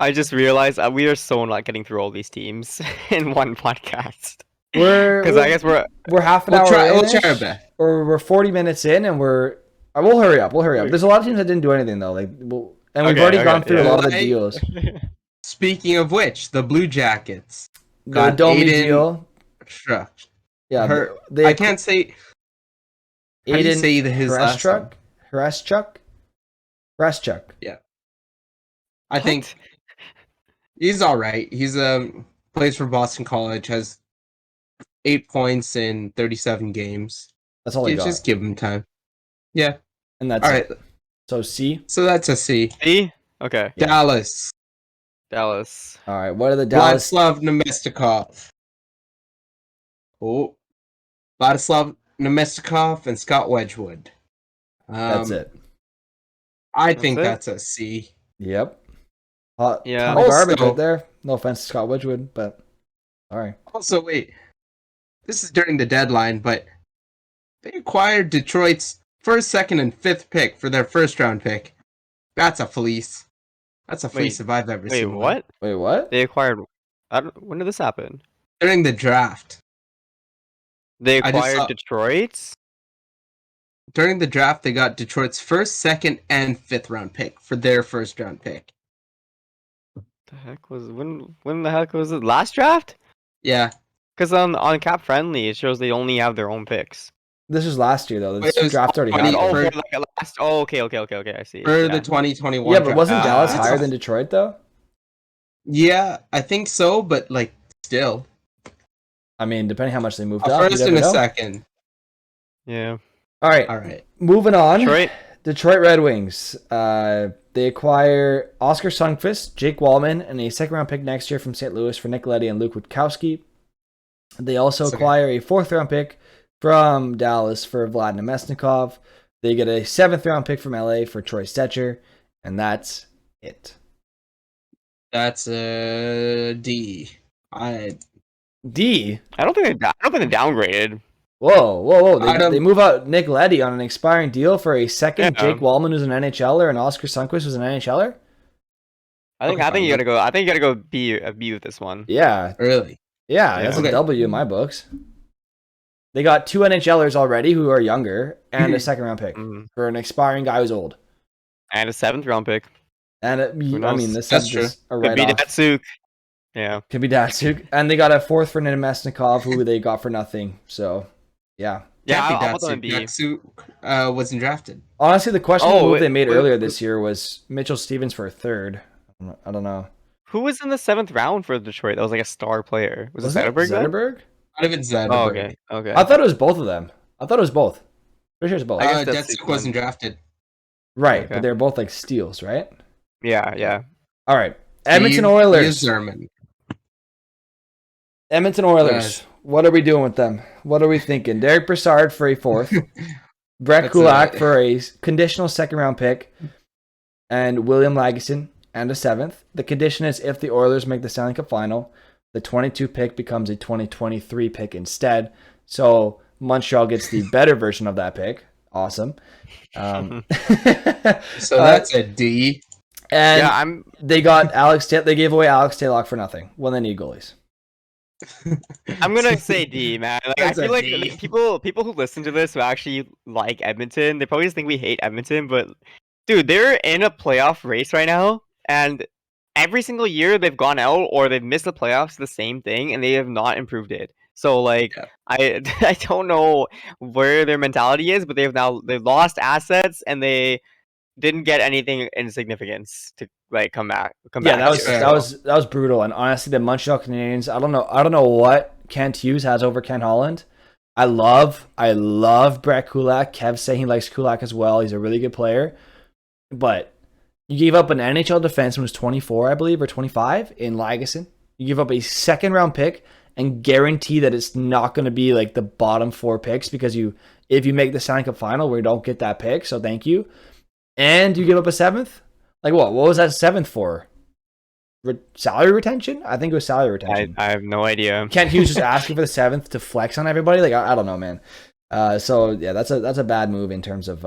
I just realized we are so not getting through all these teams in one podcast. We're Because I guess we're half an We'll hour try- in, we'll try our best. or we're 40 minutes in, and we'll hurry up. We'll hurry up. There's a lot of teams that didn't do anything though. Like, and we've Okay, already okay, gone through a yeah. lot of the Right. deals. Speaking of which, the Blue Jackets The got Domi Aiden deal. Struck. Yeah, I can't say. How do you Aiden say his last name? Hreschuk. I think he's all right. He's plays for Boston College, has 8 points in 37 games. That's all I got. Just give him time. Yeah. And that's All right. it. So C. So that's a C. C? Okay. Yeah. Dallas. Dallas. All right. What are the Dallas? Vladislav Nemestikov. Oh. Vladislav Nemestikov and Scott Wedgwood. That's it. I That's think it? that's a C. Yep. Yeah. Ton of garbage Also- right there. No offense to Scott Wedgwood, but all right. Also, wait. This is during the deadline, but they acquired Detroit's first, second, and fifth pick for their first round pick. That's a fleece. That's a fleece if I've ever Wait, seen one. what? Wait, what? They acquired. When did this happen? During the draft. They I just acquired saw- Detroit. During the draft, they got Detroit's first, second, and fifth round pick for their first round pick. The heck was when the heck was it? Last draft? Yeah. Because on Cap Friendly it shows they only have their own picks. This was last year though. This It was draft already 20 happened. Oh, for- for like a last. Oh, okay. I see. For Yeah. the 2021 Yeah, but draft. wasn't Dallas That's higher a- than Detroit though? Yeah, I think so, but like still. I mean, depending how much they moved A up. you first never and a know. second. Yeah. All right. All right. Moving on. Detroit. Detroit Red Wings. They acquire Oscar Sundqvist, Jake Wallman, and a second round pick next year from St. Louis for Nick Leddy and Luke Witkowski. They also That's okay. acquire a fourth round pick from Dallas for Vlad Nemesnikov. They get a seventh round pick from LA for Troy Stetcher, and that's it. That's a D. D. I don't think they downgraded. Whoa. I don't- They move out Nick Leddy on an expiring deal for a second. Yeah. Jake Wallman, who's an NHLer, and Oscar Sundqvist, who's an NHLer. I think you gotta go. I think you gotta go B with this one. Yeah, Really? Yeah, that's Okay. a W in my books. They got two NHLers already who are younger and a second round pick Mhm. for an expiring guy who's old. And a 7th round pick. And I knows? mean, this That's is true. just a Could be write off. Datsuk. Yeah. Could be Datsuk. And they got a fourth for Nemesnikov who they got for nothing. So, yeah. Yeah, Can't be I'll put them in B. Datsyuk, wasn't drafted. Honestly, the questionable Oh, move wait, they made wait, earlier wait. this year was Mitchell Stevens for a third. I don't know. Who was in the 7th round for Detroit? That was like a star player. Was it it Zetterberg? then? Zetterberg? Not even Zetterberg. Oh, okay. Okay. I thought it was both of them. I thought it was both. Pretty sure it's both. I guess that's Datsyuk the wasn't one. drafted. Right, okay. but they're both like steals, right? Yeah. All right. Edmonton Steve Oilers. Yzerman. Edmonton Oilers. Yes. What are we doing with them? What are we thinking? Derek Brassard for a fourth. Brett That's Kulak a- for a conditional second round pick. And William Lagesson and a seventh. The condition is if the Oilers make the Stanley Cup final, the 22 pick becomes a 2023 pick instead. So Montreal gets the better version of that pick. Awesome. So that's a D. And Yeah, they got they gave away Alex Taylock for nothing when they need goalies. I'm gonna say D, man. Like, I That's a feel like D. people who listen to this who actually like Edmonton, they probably just think we hate Edmonton, but dude, they're in a playoff race right now, and every single year they've gone out or they've missed the playoffs, the same thing, and they have not improved it. So like, Yeah. I don't know where their mentality is, but they've lost assets and they didn't get anything in significance to like come back. Yeah, that was to. that was brutal. And honestly, the Montreal Canadiens, I don't know what Kent Hughes has over Ken Holland. I love Brett Kulak. Kev saying he likes Kulak as well. He's a really good player. But you gave up an NHL defenseman who's 24, I believe, or 25 in Lagesson. You give up a second round pick and guarantee that it's not going to be like the bottom four picks because if you make the Stanley Cup final, we don't get that pick. So thank you. And you give up a seventh? Like what? What was that seventh for? salary retention. I think it was salary I retention. have no idea. Kent Hughes just asking for the 7th to flex on everybody. Like I don't know, man. So yeah, that's a bad move in terms of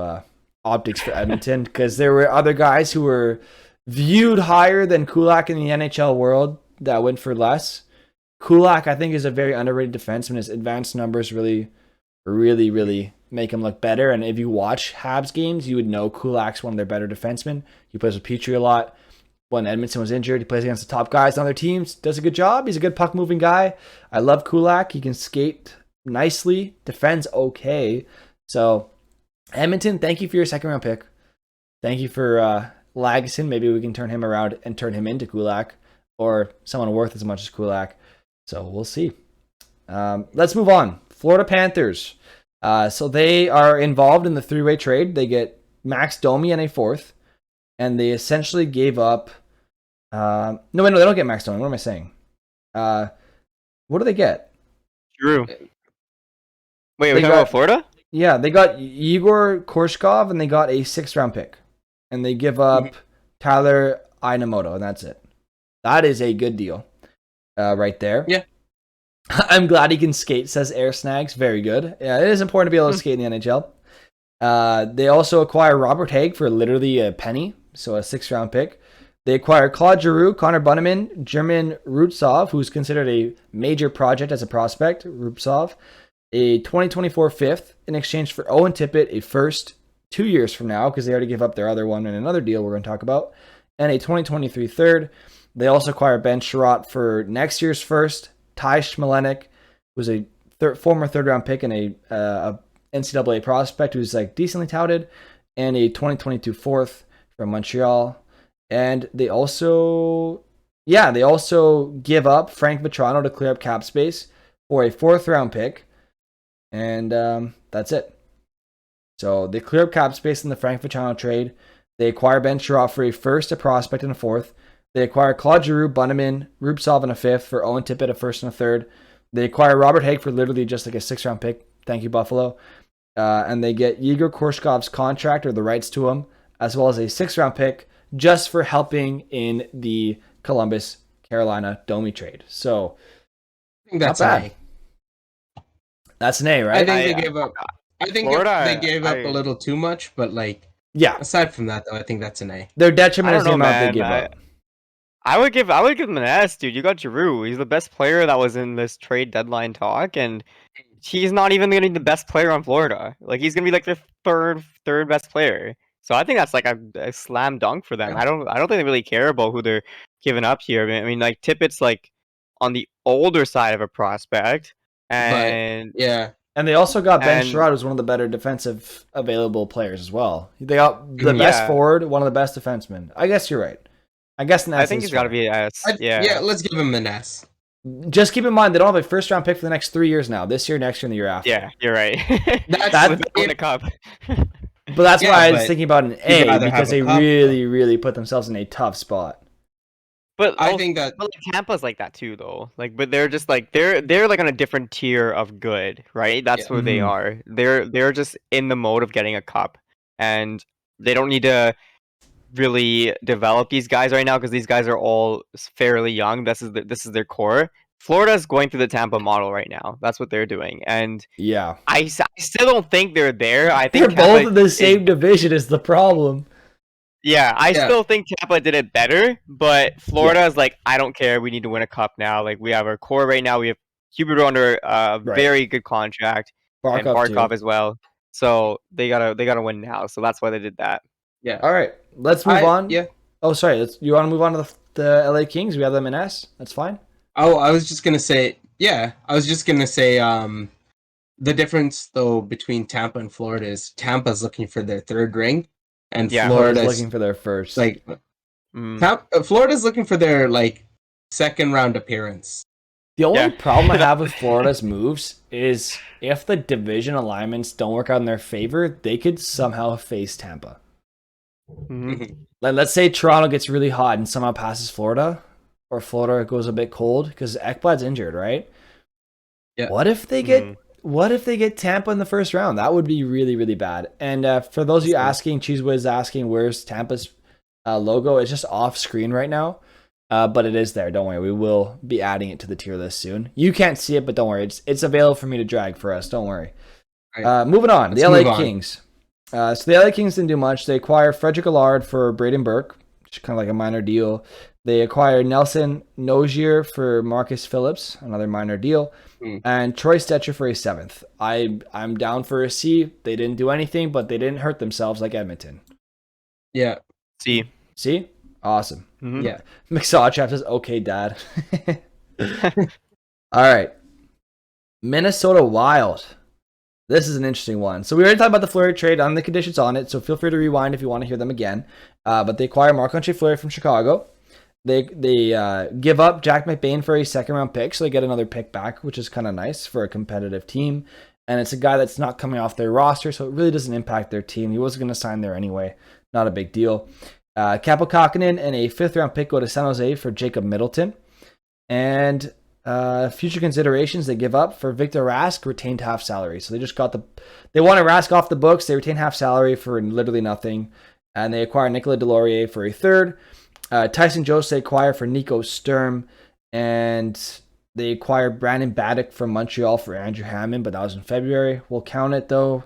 optics for Edmonton, because there were other guys who were viewed higher than Kulak in the NHL world that went for less. Kulak, I think, is a very underrated defenseman. His advanced numbers really make him look better. And if you watch Habs games, you would know Kulak's one of their better defensemen. He plays with Petrie a lot. When Edmonton was injured, he plays against the top guys on other teams. Does a good job. He's a good puck moving guy. I love Kulak. He can skate nicely, defends okay. So Edmonton, thank you for your 2nd round pick. Thank you for Lagesson. Maybe we can turn him around and turn him into Kulak, or someone worth as much as Kulak. So we'll see. Let's move on. Florida Panthers. So they are involved in the 3-way trade. They get Max Domi and a 4th, and they essentially gave up. No, they don't get Max Domi. What am I saying? What do they get? Drew. Wait, They we talking got- about Florida? Yeah, they got Igor Korshkov, and they got a 6th round pick, and they give up Tyler Inamoto, and that's it. That is a good deal, right there. Yeah. I'm glad he can skate, says Air Snags. Very good. Yeah, it is important to be able to skate in the NHL. They also acquire Robert Haig for literally a penny, so a 6th round pick. They acquire Claude Giroux, Connor Bunnaman, German Rutsov, who's considered a major project as a prospect, Rutsov, a 2024 5th in exchange for Owen Tippett, a 1st 2 years from now, because they already gave up their other one in another deal we're going to talk about, and a 2023 3rd. They also acquire Ben Sherratt for next year's 1st, Ty Schmelenik, who's a former 3rd round pick and a NCAA prospect who's like decently touted, and a 2022 4th from Montreal. And they also give up Frank Vetrano to clear up cap space for a 4th round pick. And that's it. So they clear up cap space in the Frank Vetrano trade. They acquire Ben Sherratt for a 1st, a prospect, and a 4th. They acquire Claude Giroux, Bunnaman, Rubtsov, and a 5th for Owen Tippett, a 1st and a 3rd. They acquire Robert Haig for literally just like a 6th round pick. Thank you, Buffalo. And they get Igor Korshkov's contract, or the rights to him, as well as a 6th round pick just for helping in the Columbus, Carolina Domi trade. So I think that's not bad. an A. That's an A, right? I think they gave up. I think Florida, they gave up a little too much, but like Yeah. aside from that, though, I think that's an A. Their I detriment don't is the know, amount they man. give up. I would give him an S, dude. You got Giroux. He's the best player that was in this trade deadline talk, and he's not even gonna be the best player on Florida. Like he's gonna be like the third best player. So I think that's like a slam dunk for them. Yeah. I don't think they really care about who they're giving up here. I mean, like Tippett's like on the older side of a prospect, and Yeah, And they also got Ben And- Sherratt, who's one of the better defensive available players as well. They got the Mhm. best Yeah. forward, one of the best defensemen. I guess you're right. I guess an S I think is he's got to fair. be an S. yeah. Yeah. Let's give him an S. Just keep in mind, they don't have a 1st round pick for the next 3 years now. This year, next year, and the year after. Yeah, you're right. That's With the it. cup. But that's Yeah, why I was but thinking about an you'd A, rather have because a they cup. really put themselves in a tough spot. But I also- think that But like Tampa's like that too, though. Like, but they're just like they're like on a different tier of good, right? That's Yeah. who they Mhm. are. They're just in the mode of getting a cup, and they don't need to really develop these guys right now because these guys are all fairly young. This is their core. Florida's going through the Tampa model right now. That's what they're doing, and Yeah. I still don't think they're there. I They're think both Tampa in the is- same division is the problem. Yeah, I Yeah. still think Tampa did it better, but Florida is like, I don't care. We need to win a cup now. Like, we have our core right now. We have Huberdeau under a Right. very good contract, and Barkov too. as well. So they gotta win now. So that's why they did that. yeah. All right, let's move on. Yeah. Oh, sorry. You want to move on to the LA Kings? We have them in S. That's fine. Oh, I was just gonna say. Yeah, I was just gonna say. The difference though between Tampa and Florida is Tampa's looking for their 3rd ring, and Yeah. Florida's Florida's looking for their first. like Mm. Florida's looking for their like 2nd round appearance. The only Yeah. problem I have with Florida's moves is if the division alignments don't work out in their favor, they could somehow face Tampa. Mhm. Like, let's say Toronto gets really hot and somehow passes Florida, or Florida goes a bit cold because Ekblad's injured, right? Yeah. What if they get Mhm. What if they get Tampa in the 1st round? That would be really bad. And for those of you asking, Cheese Whiz asking, where's Tampa's logo? It's just off screen right now. but it is there. Don't worry. We will be adding it to the tier list soon. You can't see it, but don't worry. It's available for me to drag for us. Don't worry. Right. Moving on. Let's the move LA on. Kings. So the LA Kings didn't do much. They acquire Frederick Allard for Braden Burke, which is kind of like a minor deal. They acquired Nelson Nozier for Marcus Phillips, another minor deal, and Troy Stetcher for a 7th. I'm down for a C. They didn't do anything, but they didn't hurt themselves like Edmonton. Yeah. See. See? Awesome. Mhm. Yeah. McSawtrap says, okay, Dad. All right. Minnesota Wild. This is an interesting one. So we already talked about the Fleury trade on the conditions on it, so feel free to rewind if you want to hear them again. But they acquire Marc-Andre Fleury from Chicago. They give up Jack McBain for a 2nd-round pick, so they get another pick back, which is kind of nice for a competitive team. And it's a guy that's not coming off their roster, so it really doesn't impact their team. He wasn't going to sign there anyway. Not a big deal. Capo Kakkonen and a 5th-round pick go to San Jose for Jacob Middleton. And future considerations they give up for Victor Rask, retained half salary. So they just got they wanted Rask off the books. They retain half salary for literally nothing. And they acquire Nicolas Delorier for a 3rd. Tyson Jost they acquire for Nico Sturm. And they acquired Brandon Baddock from Montreal for Andrew Hammond, but that was in February. We'll count it though,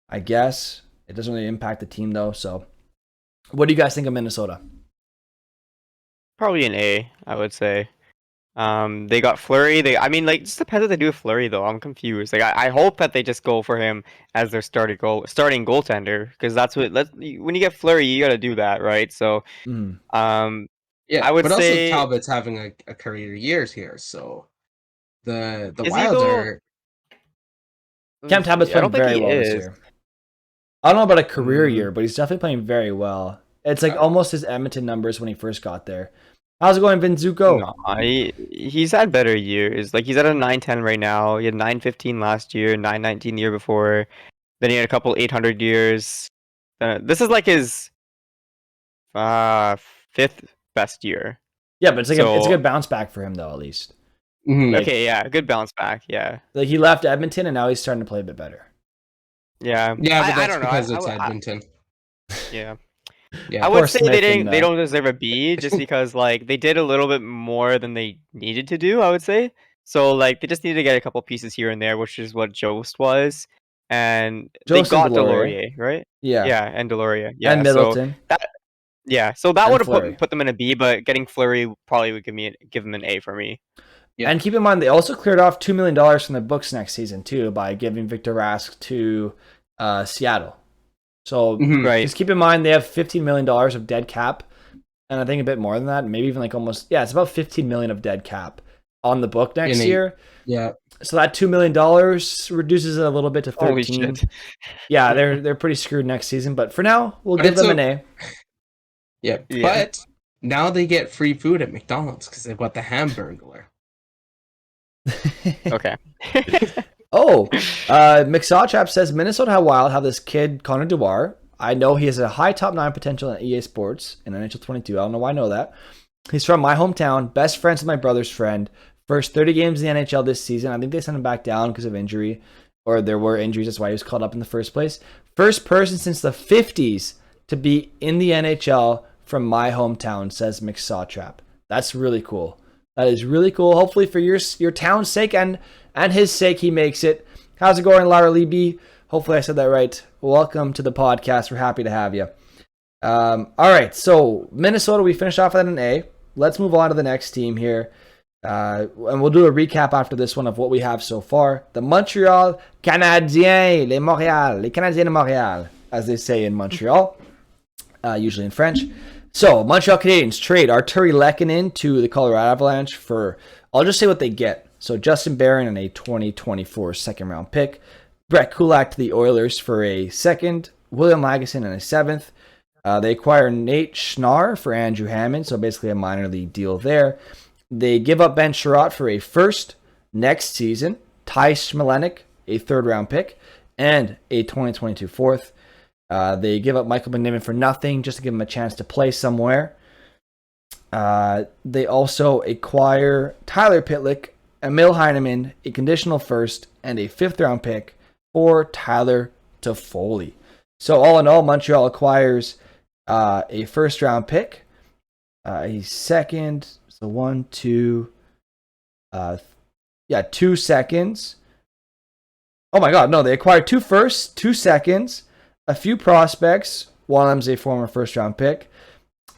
I guess. It doesn't really impact the team though. So what do you guys think of Minnesota? Probably an A, I would say. They got Fleury. It just depends what they do with Fleury, though. I'm confused. Like, I hope that they just go for him as their starting goaltender, because that's when you get Fleury, you got to do that, right? So, Mm. Yeah. I would but say- also Talbot's having a career years here, so the Is he Wild though? are. Cam Talbot's I don't playing think very he well this is. year. I don't know about a career Mm. year, but he's definitely playing very well. It's like almost his Edmonton numbers when he first got there. How's it going, Vinzuko? No, he's had better years. Like, he's at a 910 right now. He had 915 last year, 919 the year before. Then he had a couple 800 years. This is like his 5th best year. Yeah, but it's a So- good bounce back for him though, at least. Mhm. Like- Okay, yeah, good bounce back. Yeah, Like he left Edmonton and now he's starting to play a bit better. yeah, Yeah, but I that's don't know. because it's I- Edmonton. yeah, Yeah. I Poor would say Smith they and, don't deserve a B just because like they did a little bit more than they needed to do. I would say so. Like they just needed to get a couple pieces here and there, which is what Jost was, and they Jost and got Delorier. Delorier, right? Yeah. Yeah, and Delorier. Yeah, And Middleton. So that And would have Fleury. put them in a B, but getting Fleury probably would give them an A for me. Yeah. And keep in mind they also cleared off $2 million from the books next season too by giving Victor Rask to Seattle. So Mhm. Right. just keep in mind they have $15 million of dead cap, and I think a bit more than that, maybe even like almost it's about $15 million of dead cap on the book next In a- year. Yeah. So that $2 million reduces it a little bit to 13. Holy shit. Yeah, they're pretty screwed next season, but for now we'll But give it's them an A. Yeah. Yeah. But now they get free food at McDonald's because they've got the Hamburglar. Okay. Oh, McSawtrap says Minnesota Wild have this kid Connor Dubois. I know he has a high top 9 potential in EA Sports in NHL 22. I don't know why I know that. He's from my hometown, best friends with my brother's friend. First 30 games in the NHL this season. I think they sent him back down because of injury, or there were injuries. That's why he was called up in the first place. First person since the 50s to be in the NHL from my hometown, says McSawtrap. That's really cool. That is really cool. Hopefully for your town's sake and his sake, he makes it. How's it going, Lara Leby? Hopefully I said that right. Welcome to the podcast. We're happy to have you. All right, so Minnesota, we finished off at an A. Let's move on to the next team here. And we'll do a recap after this one of what we have so far. The Montreal Canadiens, les Canadiens de Montréal, as they say in Montreal, usually in French. So, Montreal Canadiens trade Arturi Lehkonen to the Colorado Avalanche for, I'll just say what they get. So, Justin Barron and a 2024 second-round pick. Brett Kulak to the Oilers for a 2nd. William Lagesson and a 7th. They acquire Nate Schnarr for Andrew Hammond, so basically a minor league deal there. They give up Ben Sherratt for a 1st next season. Ty Smilenic, a 3rd-round pick, and a 2022 4th. They give up Michael McNiven for nothing, just to give him a chance to play somewhere. They also acquire Tyler Pitlick, Emil Heineman, a conditional 1st, and a 5th-round pick for Tyler Toffoli. So all in all, Montreal acquires a 1st-round pick, a 2nd, So 1, 2, 2 seconds. Oh my God, no! They acquired 2 firsts, 2 seconds, a few prospects. One of them's a former first-round pick,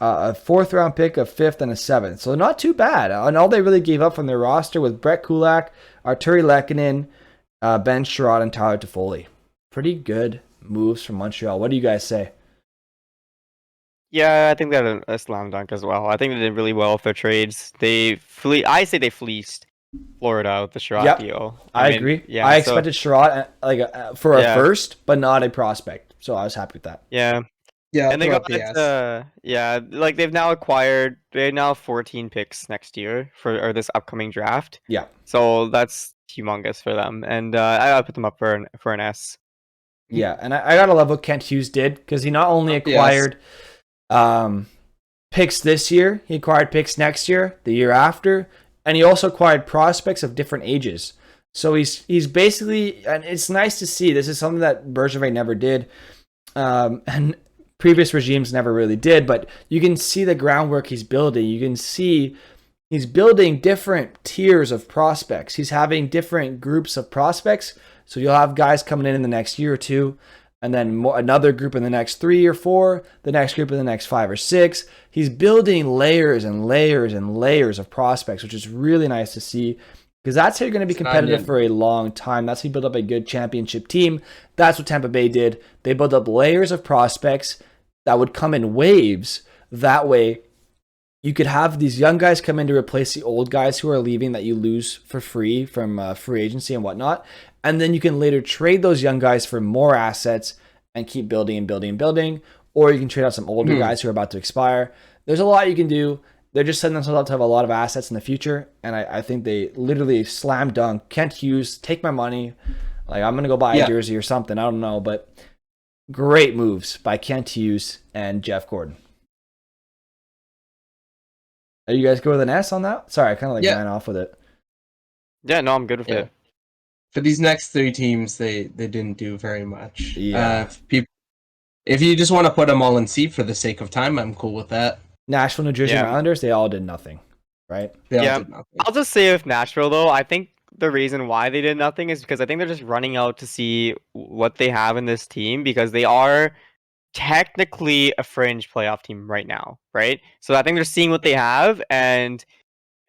a 4th-round pick, a 5th, and a 7th. So not too bad. And all they really gave up from their roster was Brett Kulak, Arturi Lehkonen, Ben Sherrod, and Tyler Toffoli. Pretty good moves from Montreal. What do you guys say? Yeah, I think they're a slam dunk as well. I think they did really well with their trades. I say they fleeced Florida with the Sherrod deal. I mean, agree. Yeah, I so, expected Sherrod for a first, but not a prospect. So I was happy with that. yeah. Yeah, And they throw got up the S. like they now have 14 picks next year for this upcoming draft. Yeah. So that's humongous for them. And I put them up for an S. Yeah, and I gotta love what Kent Hughes did because he not only Yes. acquired picks this year, he acquired picks next year, the year after, and he also acquired prospects of different ages. So he's basically, and it's nice to see. This is something that Bergevin never did, and previous regimes never really did. But you can see the groundwork he's building. You can see he's building different tiers of prospects. He's having different groups of prospects. So you'll have guys coming in the next year or two, and then another group in the next 3 or 4, the next group in the next 5 or 6. He's building layers and layers and layers of prospects, which is really nice to see because that's how you're going to be competitive for a long time. That's how you build up a good championship team. That's what Tampa Bay did. They built up layers of prospects that would come in waves. That way, you could have these young guys come in to replace the old guys who are leaving that you lose for free from free agency and whatnot. And then you can later trade those young guys for more assets and keep building and building and building. Or you can trade out some older guys who are about to expire. There's a lot you can do. They're just setting themselves up to have a lot of assets in the future. And I think they literally slam dunk. Kent Hughes, take my money. Like, I'm going to go buy a jersey or something. I don't know. But great moves by Kent Hughes and Jeff Gordon. Are you guys go with an S on that? Sorry, I kind of ran off with it. Yeah, no, I'm good with it. For these next 3 teams, they didn't do very much. Yeah. If you just want to put them all in C for the sake of time, I'm cool with that. Nashville, New Jersey Islanders, they all did nothing, right? They all did nothing. I'll just say with Nashville, though, I think the reason why they did nothing is because I think they're just running out to see what they have in this team because they are technically a fringe playoff team right now, right? So I think they're seeing what they have and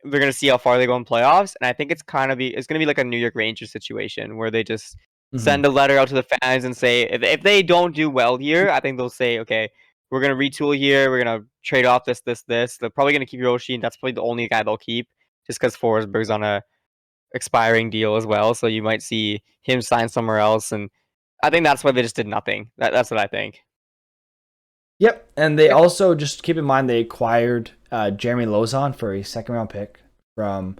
they're gonna see how far they go in playoffs. And I think it's gonna be like a New York Rangers situation where they just send a letter out to the fans and say if they don't do well here, I think they'll say, okay, we're gonna retool here, we're gonna trade off this. They're probably gonna keep Yoshi, and that's probably the only guy they'll keep, just because Forsberg's on a expiring deal as well. So you might see him sign somewhere else, and I think that's why they just did nothing. That's what I think. Yep, and they also, just keep in mind, they acquired Jeremy Lauzon for a 2nd-round pick from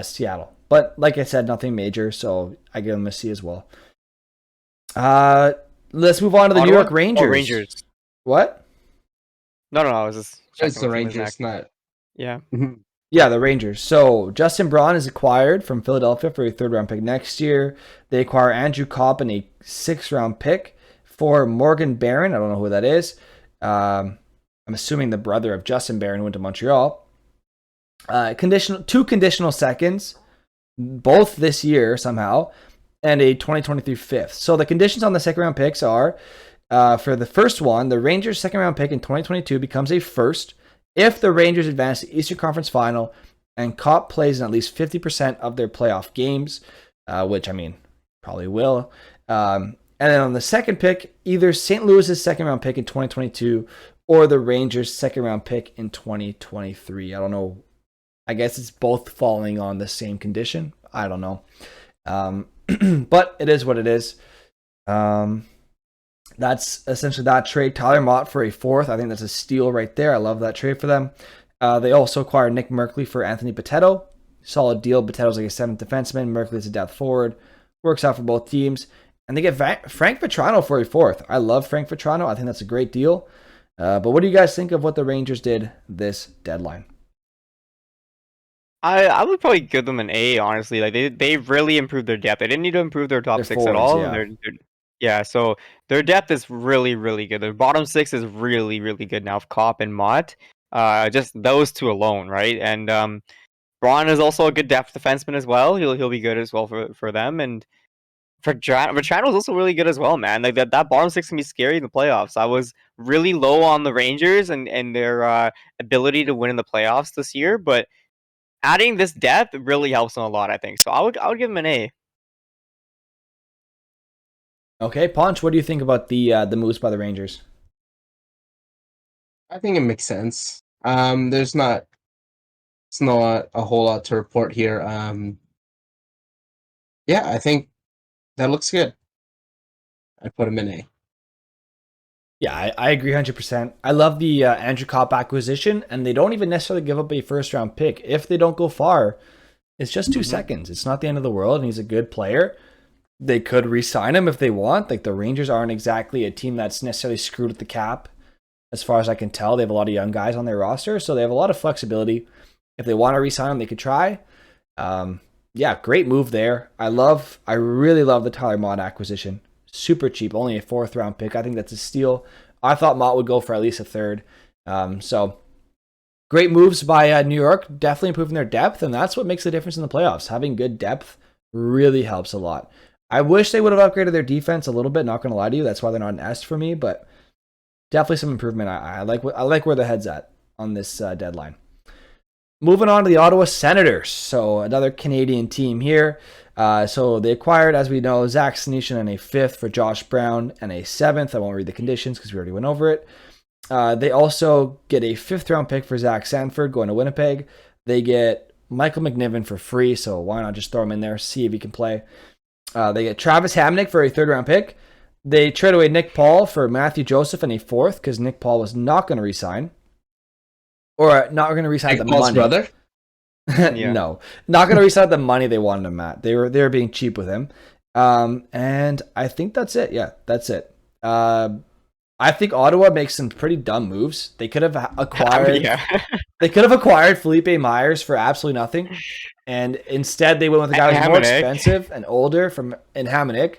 Seattle. But like I said, nothing major, so I give them a C as well. Let's move on to the New York Rangers. Rangers. What? No, I was just checking It's the Rangers, not... Yeah. Yeah, the Rangers. So Justin Braun is acquired from Philadelphia for a 3rd-round pick next year. They acquire Andrew Kopp and a 6th-round pick for Morgan Barron. I don't know who that is. I'm assuming the brother of Justin Barron who went to Montreal. 2 conditional seconds, both this year somehow, and a 2023 5th. So the conditions on the 2nd-round picks are, for the first one, the Rangers' 2nd-round pick in 2022 becomes a first if the Rangers advance to the Eastern Conference Final and Kopp plays in at least 50% of their playoff games, which, I mean, probably will. And then on the 2nd pick, either St. Louis' 2nd-round pick in 2022 or the Rangers' 2nd-round pick in 2023. I don't know. I guess it's both falling on the same condition. I don't know. But it is what it is. That's essentially that trade. Tyler Mott for a 4th. I think that's a steal right there. I love that trade for them. They also acquired Nick Merkley for Anthony Bitetto. Solid deal. Bitetto's like a 7th defenseman. Merkley's a depth forward. Works out for both teams. And they get Frank Vetrano for a 4th. I love Frank Vetrano. I think that's a great deal. But what do you guys think of what the Rangers did this deadline? I would probably give them an A, honestly. Like they really improved their depth. They didn't need to improve their top 6 at all. So their depth is really, really good. Their bottom 6 is really, really good now with Kopp and Mott. Just those two alone, right? And Braun is also a good depth defenseman as well. He'll be good as well for them. And Vatrano's also really good as well, man. Like that bottom six can be scary in the playoffs. I was really low on the Rangers and their ability to win in the playoffs this year, but adding this depth really helps them a lot, I think. So I would give them an A. Okay, Ponch, what do you think about the moves by the Rangers? I think it makes sense. It's not a whole lot to report here. Yeah, I think that looks good. I put him in A. Yeah, I agree 100%. I love the Andrew Kopp acquisition, and they don't even necessarily give up a first round pick. If they don't go far, it's just 2 seconds. It's not the end of the world, and he's a good player. They could re-sign him if they want. Like, the Rangers aren't exactly a team that's necessarily screwed with the cap. As far as I can tell, they have a lot of young guys on their roster, so they have a lot of flexibility. If they want to re-sign him, they could try. Yeah, great move there. I really love the Tyler Mott acquisition. Super cheap, only a 4th round pick. I think that's a steal. I thought Mott would go for at least a 3rd. So great moves by New York, definitely improving their depth, and that's what makes the difference in the playoffs. Having good depth really helps a lot. I wish they would have upgraded their defense a little bit, not going to lie to you. That's why they're not an S for me, but definitely some improvement. I like where the head's at on this deadline. Moving on to the Ottawa Senators. So another Canadian team here. So they acquired, as we know, Zach Senyshyn and a 5th for Josh Brown and a 7th. I won't read the conditions because we already went over it. They also get a 5th round pick for Zach Sanford going to Winnipeg. They get Michael McNiven for free, so why not just throw him in there, see if he can play. They get Travis Hamonic for a 3rd round pick. They trade away Nick Paul for Matthew Joseph and a 4th because Nick Paul was not going to resign. Or not going to resign the Paul's money. brother? Yeah. No, not going to resign the money they wanted him at. They were being cheap with him. And I think that's it. Yeah, that's it. I think Ottawa makes some pretty dumb moves. They could have acquired. They could have acquired Felipe Myers for absolutely nothing, and instead they went with a guy who's more expensive and older in Hamonic,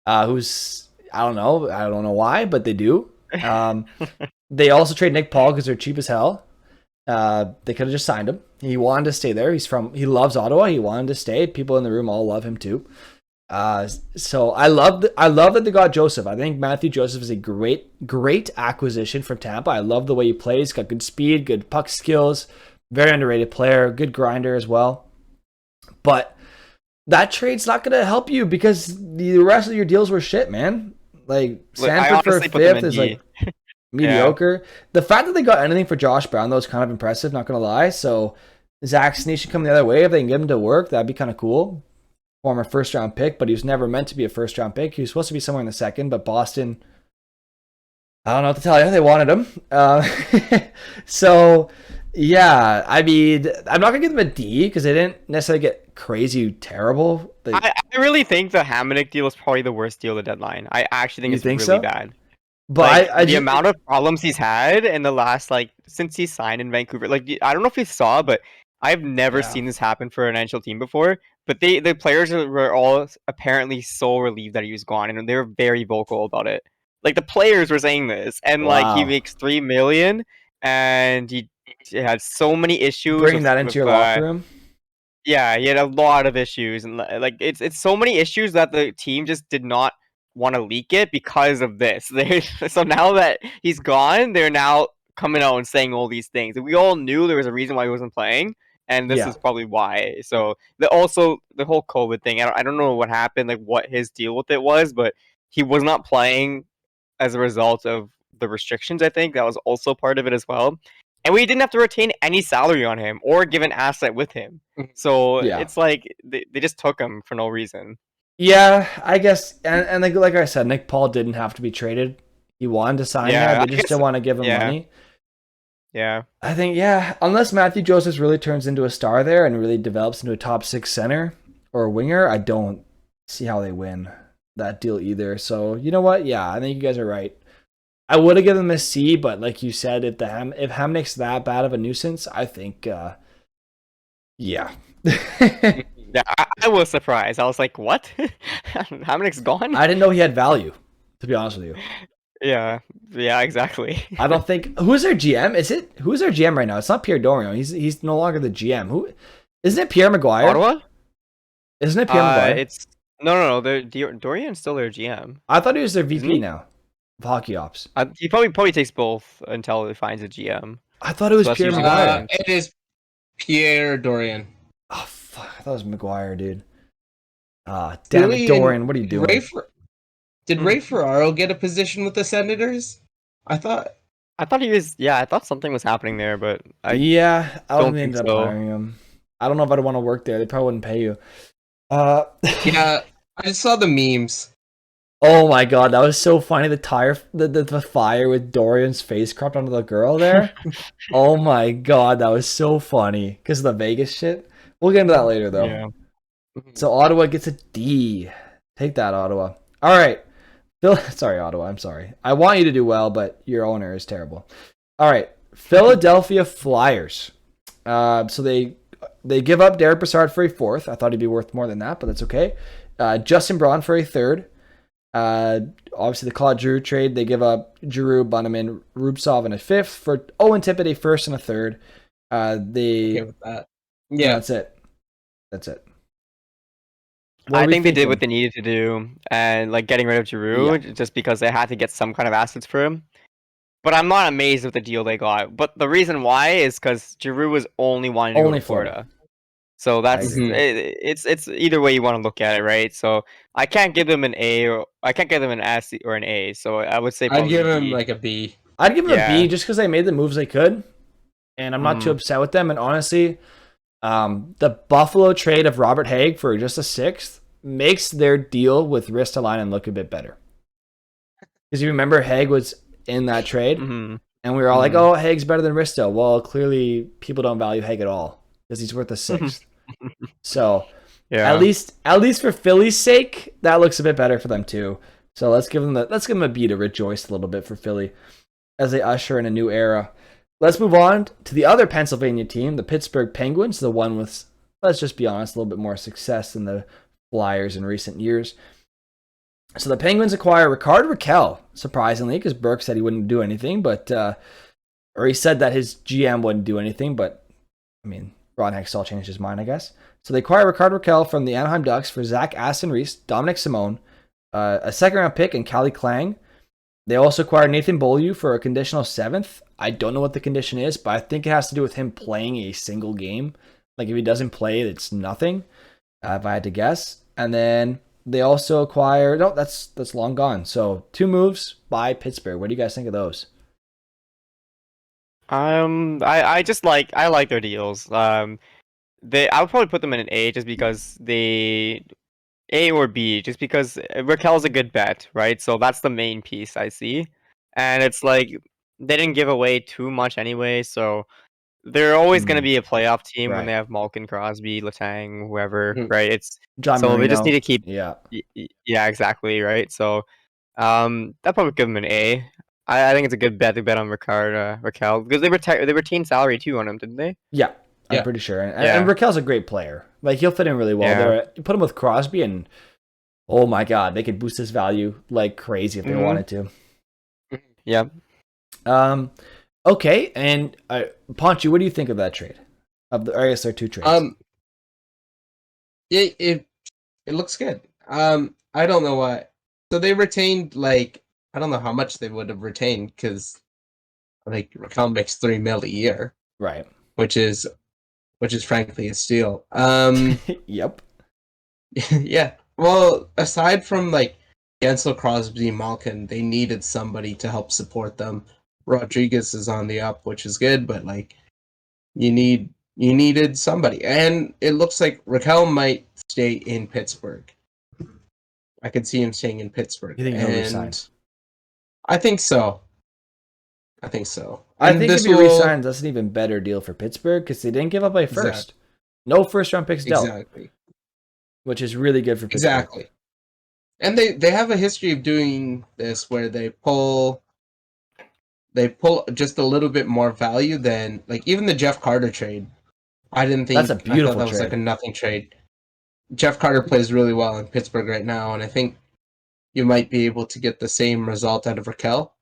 who's I don't know why, but they do. They also trade Nick Paul because they're cheap as hell. They could have just signed him. He wanted to stay there. He loves Ottawa. He wanted to stay. People in the room all love him too. So I love that they got Joseph. I think Matthew Joseph is a great acquisition from Tampa. I love the way he plays. Got good speed, good puck skills, very underrated player, good grinder as well. But that trade's not going to help you because the rest of your deals were shit, man. Like Sanford for a 5th is like mediocre. Yeah. The fact that they got anything for Josh Brown though is kind of impressive. Not going to lie. So Zach Senyshyn come the other way. If they can get him to work, that'd be kind of cool. Former 1st round pick, but he was never meant to be a 1st round pick. He was supposed to be somewhere in the 2nd, but Boston, I don't know what to tell you. They wanted him. So, yeah, I mean, I'm not going to give them a D because they didn't necessarily get crazy terrible. I really think the Hamonic deal is probably the worst deal of the deadline. I actually think it's really bad. But like, the amount of problems he's had in the last, since he signed in Vancouver. I don't know if you saw, but I've never seen this happen for an NHL team before. But the players were all apparently so relieved that he was gone, and they were very vocal about it. Like the players were saying this, and he makes $3 million, and he had so many issues. Bring that into your locker room. Yeah, he had a lot of issues, and it's so many issues that the team just did not want to leak it because of this. So now that he's gone, they're now coming out and saying all these things. We all knew there was a reason why he wasn't playing. And this is probably why. So the whole COVID thing. I don't know what happened, what his deal with it was, but he was not playing as a result of the restrictions. I think that was also part of it as well. And we didn't have to retain any salary on him or give an asset with him. So it's like they just took him for no reason. Yeah, I guess. And like I said, Nick Paul didn't have to be traded. He wanted to sign that. They just didn't want to give him money. Yeah. I think, unless Matthew Joseph really turns into a star there and really develops into a top 6 center or winger, I don't see how they win that deal either. So, you know what? Yeah, I think you guys are right. I would have given them a C, but like you said, if Hamonic's that bad of a nuisance, I think, yeah. Yeah, I was surprised. I was like, what? Hamonic's gone? I didn't know he had value, to be honest with you. Yeah, yeah, exactly. I don't think who's their GM? Who's their GM right now? It's not Pierre Dorion. He's no longer the GM. Who isn't it? Pierre Maguire? Ottawa? Isn't it Pierre Maguire? It's no. Dorian's still their GM, I thought he was their isn't VP he? now of hockey ops. He probably takes both until he finds a GM. I thought it was So that's Pierre usually what Maguire. happens. It is Pierre Dorian. Oh fuck! I thought it was Maguire, dude. Damn Really? it, Dorian! What are you doing? Did Ray Ferraro get a position with the Senators? I thought. I thought he was. Yeah, I thought something was happening there, but I Yeah, I don't don't think think ended up so. hiring him. I don't know if I'd want to work there. They probably wouldn't pay you. Yeah, I just saw the memes. Oh my god, that was so funny. The fire with Dorian's face cropped onto the girl there. Oh my god, that was so funny because of the Vegas shit. We'll get into that later though. Yeah. So Ottawa gets a D. Take that, Ottawa. All right, sorry, Ottawa. I'm sorry. I want you to do well, but your owner is terrible. All right, Philadelphia Flyers. So they give up Derek Brassard for a fourth. I thought he'd be worth more than that, but that's okay. Justin Braun for a third. Obviously the Claude Giroux trade, they give up Giroux, Bunneman, Rubtsov and a fifth for Owen Tippett, a first and a third. Okay with that. Yeah. That's it. That's it. I think they did what they needed to do, and like getting rid of Giroux just because they had to get some kind of assets for him. But I'm not amazed with the deal they got. But the reason why is because Giroux was only wanting to go to Florida. So that's it's either way you want to look at it, right? So I can't give them an A, or I can't give them an S or an A. So I would say I'd give him B. like a B. I'd give them a B just because they made the moves they could, and I'm not too upset with them. And honestly, the Buffalo trade of Robert Haig for just a sixth makes their deal with Ristolainen look a bit better. Because you remember Haig was in that trade, and we were all like, "Oh, Haig's better than Risto." Well, clearly people don't value Haig at all because he's worth a sixth. So at least for Philly's sake, that looks a bit better for them too. So let's give them a B to rejoice a little bit for Philly as they usher in a new era. Let's move on to the other Pennsylvania team, the Pittsburgh Penguins, the one with, let's just be honest, a little bit more success than the Flyers in recent years. So the Penguins acquire Rickard Rakell, surprisingly, because Burke said he wouldn't do anything, or he said that his GM wouldn't do anything, but I mean, Ron Hextall changed his mind, I guess. So they acquire Rickard Rakell from the Anaheim Ducks for Zach Aston-Reese, Dominic Simone, a second-round pick, and Callie Klang. They also acquire Nathan Beaulieu for a conditional seventh. I don't know what the condition is, but I think it has to do with him playing a single game. Like if he doesn't play, it's nothing, if I had to guess. And then they also acquire, no, that's long gone. So 2 moves by Pittsburgh. What do you guys think of those? I like their deals. I would probably put them in an A just because A or B, just because Rakell's a good bet, right? So that's the main piece I see. And it's like they didn't give away too much anyway, so they're always going to be a playoff team when they have Malkin, Crosby, Letang, whoever, right? It's John so Marino. They just need to keep yeah, exactly, right? So that probably give them an A. I think it's a good bet to bet on Rakell because they retained salary too on him, didn't they? Yeah, I'm pretty sure. And Rakell's a great player. Like he'll fit in really well there. You put him with Crosby, and oh my god, they could boost his value like crazy if they wanted to. Yeah. Okay, and Ponchu, what do you think of that trade? I guess there are 2 trades. It looks good. I don't know what. So they retained I don't know how much they would have retained because Rakell makes $3 million a year, right? Which is frankly a steal. Yep. Yeah. Well, aside from Gensel, Crosby, Malkin, they needed somebody to help support them. Rodriguez is on the up, which is good, but you needed somebody, and it looks like Rakell might stay in Pittsburgh. I could see him staying in Pittsburgh. You think he'll resign? I think so. I think if he resigns, that's an even better deal for Pittsburgh because they didn't give up a first. Exactly. No first-round picks dealt. Exactly. Which is really good for Pittsburgh. Exactly. And they have a history of doing this where they pull just a little bit more value than even the Jeff Carter trade. I didn't think that's a beautiful that was trade. A nothing trade. Jeff Carter plays really well in Pittsburgh right now, and I think you might be able to get the same result out of Raquel.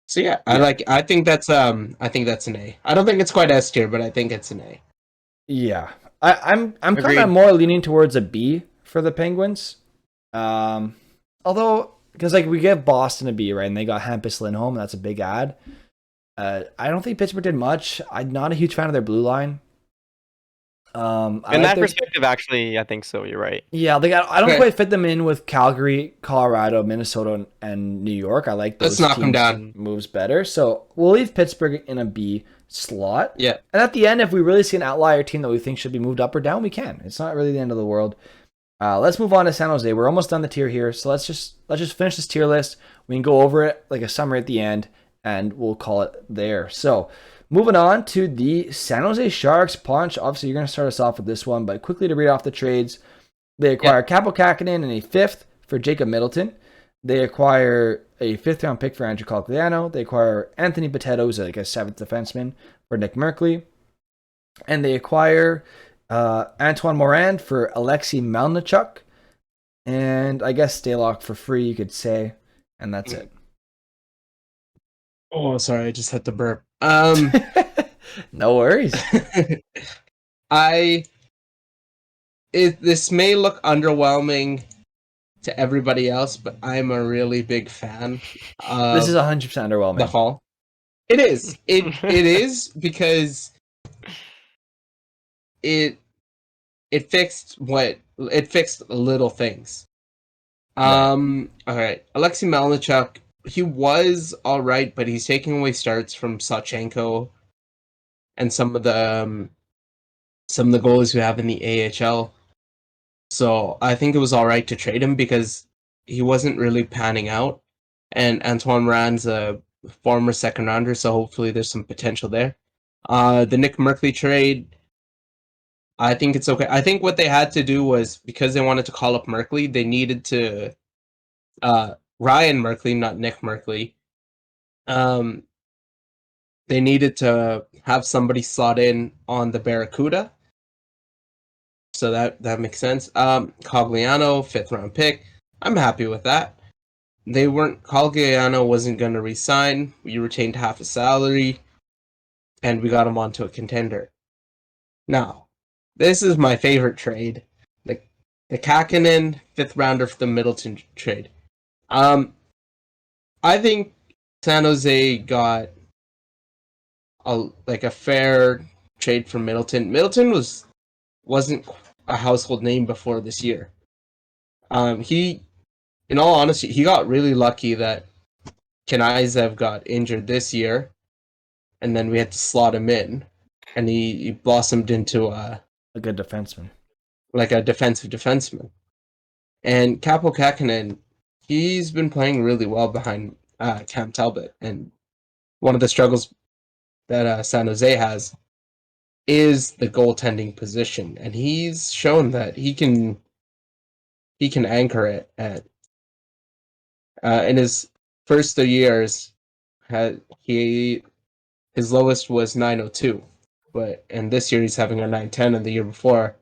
So yeah, Yeah. I think that's an A. I don't think it's quite S tier, but I think it's an A. Yeah. I'm kind of Agreed. more leaning towards a B for the Penguins. Although, because like we give Boston a B, right, and they got Hampus Lindholm, and that's a big ad. I don't think Pittsburgh did much. I'm not a huge fan of their blue line. I In like that their perspective, actually, I think so. You're right. yeah. I don't Okay, quite fit them in with Calgary, Colorado, Minnesota, and New York. I like let's those knock them teams down. moves better. So we'll leave Pittsburgh in a B slot. Yeah. And at the end, if we really see an outlier team that we think should be moved up or down, we can. It's not really the end of the world. Let's move on to San Jose. We're almost done the tier here, so let's just finish this tier list. We can go over it like a summary at the end, and we'll call it there. So, moving on to the San Jose Sharks punch. Obviously, you're going to start us off with this one, but quickly to read off the trades, they acquire Kaapo Kähkönen and a fifth for Jacob Middleton. They acquire a fifth-round pick for Andrew Cogliano. They acquire Anthony Potato, who's like a seventh defenseman, for Nick Merkley, and they acquire Antoine Morand for Alexei Melnichuk, and I guess Stalock for free, you could say, and that's it. Oh, sorry, I just had to burp. No worries. This may look underwhelming to everybody else, but I'm a really big fan of This is 100% underwhelming. the Hall. It is. It is because it fixed little things. All right. Alexei Melnichuk, he was all right, but he's taking away starts from Sachenko and some of the goalies we have in the AHL. So I think it was all right to trade him because he wasn't really panning out. And Antoine Morand's a former second rounder, so hopefully there's some potential there. The Nick Merkley trade, I think it's okay. I think what they had to do was, because they wanted to call up Merkley, they needed to Ryan Merkley, not Nick Merkley. They needed to have somebody slot in on the Barracuda. So that makes sense. Cogliano, fifth round pick. I'm happy with that. Cogliano wasn't going to resign. We retained half his salary, and we got him onto a contender. Now, this is my favorite trade. The Kähkönen fifth rounder for the Middleton trade. I think San Jose got a fair trade for Middleton. Middleton wasn't a household name before this year. In all honesty, he got really lucky that Kenaizev got injured this year, and then we had to slot him in, and he blossomed into a good defenseman, like a defensive defenseman. And Kaapo Kähkönen, he's been playing really well behind Cam Talbot, and one of the struggles that San Jose has is the goaltending position, and he's shown that he can anchor it at in his first 3 years. His lowest was 902, and this year he's having a 910, and the year before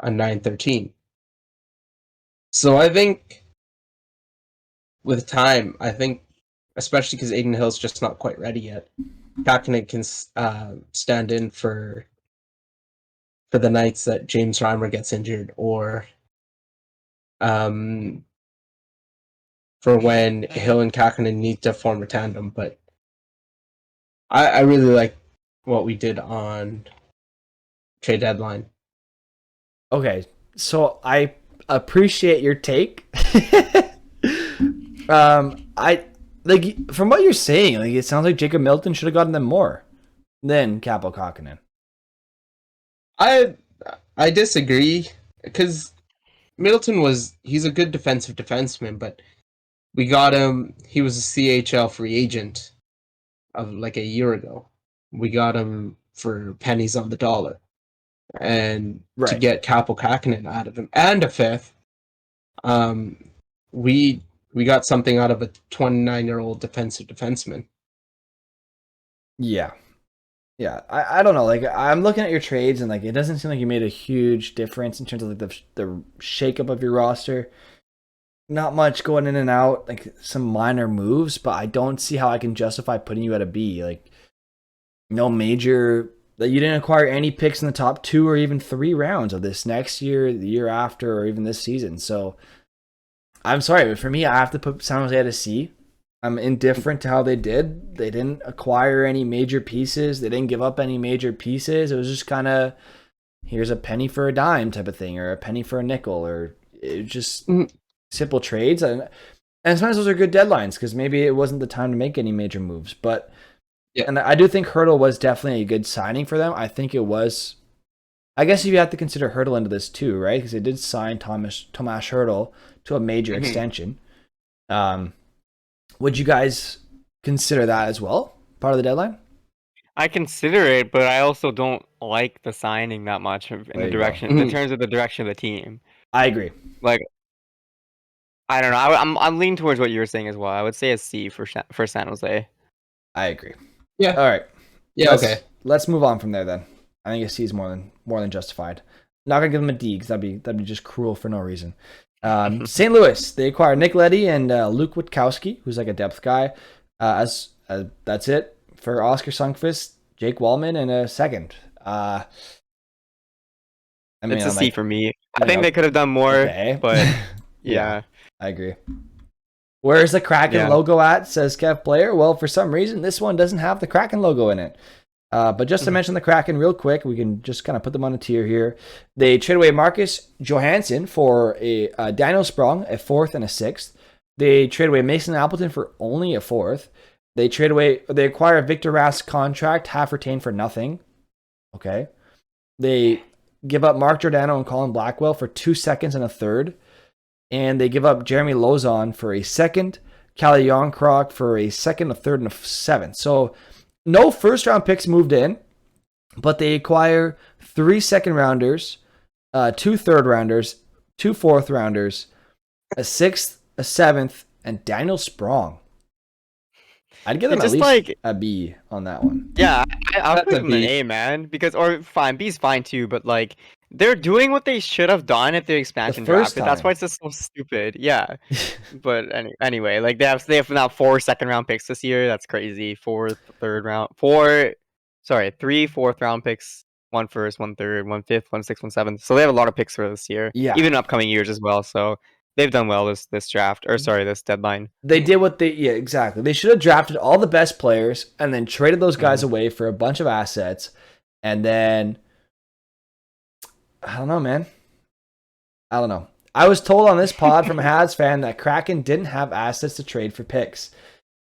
a 913. So I think with time, especially because Aiden Hill's just not quite ready yet, Kähkönen can stand in for the nights that James Reimer gets injured, or for when Hill and Kähkönen need to form a tandem. But I really like what we did on trade deadline. Okay, so I appreciate your take. I like, from what you're saying, like, it sounds like Jacob Middleton should have gotten them more than Kaapo Kähkönen. I disagree, because Middleton he's a good defensive defenseman, but we got him. He was a CHL free agent of like a year ago. We got him for pennies on the dollar, and to get Kaapo Kähkönen out of him and a fifth, we got something out of a 29-year-old defensive defenseman. Yeah. I don't know. Like, I'm looking at your trades, and like, it doesn't seem like you made a huge difference in terms of like the shakeup of your roster. not much going in and out, like some minor moves, but I don't see how I can justify putting you at a B. Like, no major, that you didn't acquire any picks in the top 2 or even 3 rounds of this next year, the year after, or even this season. So I'm sorry, but for me, I have to put San Jose at a C. I'm indifferent to how they did. They didn't acquire any major pieces. They didn't give up any major pieces. It was just kind of, here's a penny for a dime type of thing, or a penny for a nickel, or it just simple trades. And sometimes those are good deadlines because maybe it wasn't the time to make any major moves. But Yeah. and I do think Hurdle was definitely a good signing for them. I think it was. I guess you have to consider Hurdle into this too, right? Because they did sign Tomas Hurdle to a major extension. Would you guys consider that as well part of the deadline? I consider it, but I also don't like the signing that much in There the you go. direction, in terms of the direction of the team. I agree. Like, I don't know. I'm leaning towards what you were saying as well. I would say a C for San Jose. I agree. Yeah. All right. Yeah. Okay. Let's move on from there then. I think a C is more than justified. Not gonna give them a D because that'd be just cruel for no reason. St. Louis, they acquired Nick Leddy and Luke Witkowski, who's like a depth guy. As that's it for Oscar Sundqvist, Jake Wallman, and a second. I mean, It's a C for me. I you think know, they could have done more, okay. but yeah. I agree. Where's the Kraken Yeah. logo at? Says Kev Player. Well, for some reason, this one doesn't have the Kraken logo in it. But just to mention the Kraken real quick, we can just kind of put them on a tier here. They trade away Marcus Johansson for a Daniel Sprong, a 4th and a 6th. They trade away Mason Appleton for only a 4th. They acquire Victor Rask's contract, half retained for nothing. Okay. They give up Mark Giordano and Colin Blackwell for 2 seconds and a 3rd. And they give up Jeremy Lozon for a 2nd, Calle Yonkrock for a 2nd, a 3rd, and a 7th. So no first round picks moved in, but they acquire 3 second rounders, 2 third rounders, 2 4th rounders, a 6th, a 7th, and Daniel Sprong. I'd give them at least a B on that one. Yeah, I'll That's put a them an B. A, man. Because, or fine, B's fine too, but like, they're doing what they should have done if the expansion first drafted. That's time. why it's just so stupid. Yeah. But anyway, like they have now 4 second round picks this year. That's crazy. 3 4th round picks, 1 first, 1 third, 1 5th, 1 6th, 1 7th. So they have a lot of picks for this year. Yeah. Even upcoming years as well. So they've done well this draft, or sorry, this deadline. They did exactly. They should have drafted all the best players and then traded those guys away for a bunch of assets. And then, I don't know, man. I don't know. I was told on this pod from a Habs fan that Kraken didn't have assets to trade for picks.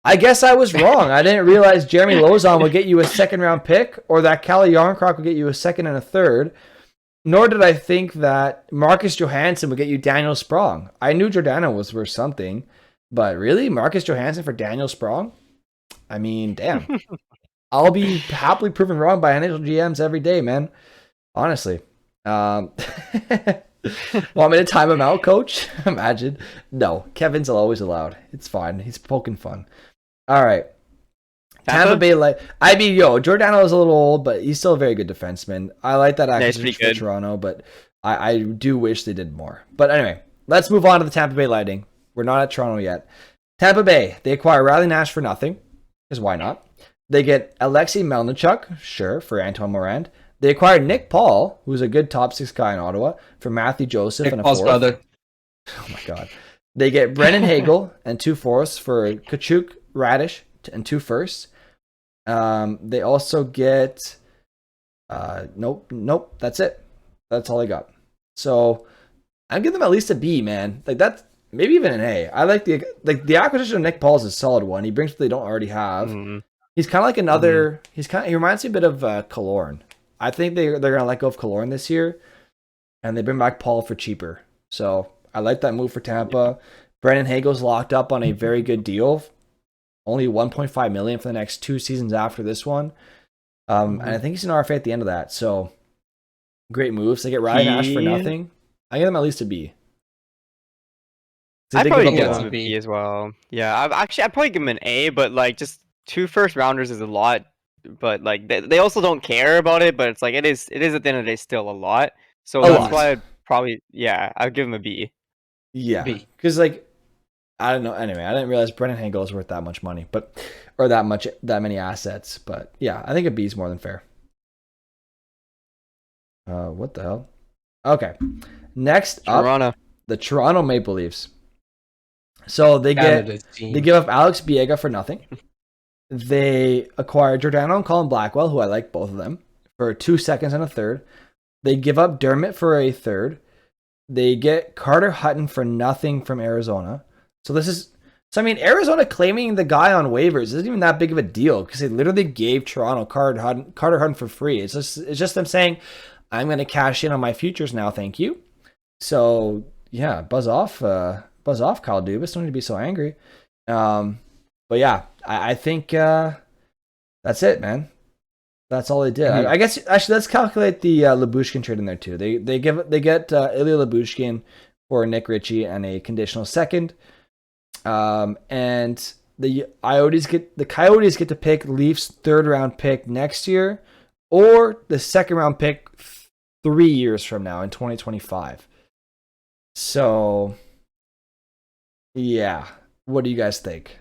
I guess I was wrong. I didn't realize Jeremy Lozon would get you a 2nd round pick, or that Calle Yarncroc would get you a 2nd and a 3rd. Nor did I think that Marcus Johansson would get you Daniel Sprong. I knew Giordano was worth something, but really, Marcus Johansson for Daniel Sprong? I mean, damn. I'll be happily proven wrong by NHL GMs every day, man. Honestly. Want me to time him out, coach? Imagine. No, Kevin's always allowed. It's fine. He's poking fun. All right. Tampa Bay I mean, Giordano is a little old, but he's still a very good defenseman. I like that acquisition for Toronto, but I do wish they did more. But anyway, let's move on to the Tampa Bay Lightning. We're not at Toronto yet. Tampa Bay, they acquire Riley Nash for nothing, because why not? They get Alexei Melnichuk, sure, for Antoine Morand. They acquired Nick Paul, who's a good top 6 guy in Ottawa, for Matthew Joseph Nick and a Paul's 4th. brother. Oh my god. They get Brennan Hagel and 2 4ths for Kachuk, Radish, and 2 firsts. They also get nope, that's it. That's all I got. So I'd give them at least a B, man. Like that's maybe even an A. I like the acquisition of Nick Paul is a solid one. He brings what they don't already have. Mm-hmm. He's kind of like another. Mm-hmm. He reminds me a bit of Killorn. I think they're gonna let go of Killorn this year, and they bring back Paul for cheaper. So I like that move for Tampa. Yeah. Brendan Hagel's locked up on a very good deal. Only $1.5 million for the next 2 seasons after this one. And I think he's an RFA at the end of that. So great moves. They get Ryan Nash for nothing. I give them at least a B. I'd probably give them a B as well. Yeah, I'd probably give them an A, but like just 2 first rounders is a lot. But like they also don't care about it. But it's like it is at the end of the day still a lot. So that's why I'd give them a B. Yeah, because like I don't know. Anyway, I didn't realize Brennan Hagel is worth that much money, or that many assets. But yeah, I think a B is more than fair. What the hell? Okay. Next up, Toronto. the Toronto Maple Leafs. So they Canada's team. give up Alex Biega for nothing. They acquire Giordano and Colin Blackwell, who I like both of them, for 2 seconds and a third. They give up Dermott for a third. They get Carter Hutton for nothing from Arizona. So I mean, Arizona claiming the guy on waivers isn't even that big of a deal because they literally gave Toronto Carter Hutton for free. It's just them saying, I'm going to cash in on my futures now, thank you. So yeah, buzz off, Kyle Dubas. Don't need to be so angry. But yeah, I think that's it, man. That's all they did. I guess actually let's calculate the Lyubushkin trade in there too. They get Ilya Lyubushkin for Nick Ritchie and a conditional second. And the Coyotes get to pick Leafs 3rd round pick next year, or the 2nd round pick 3 years from now in 2025. So yeah, what do you guys think?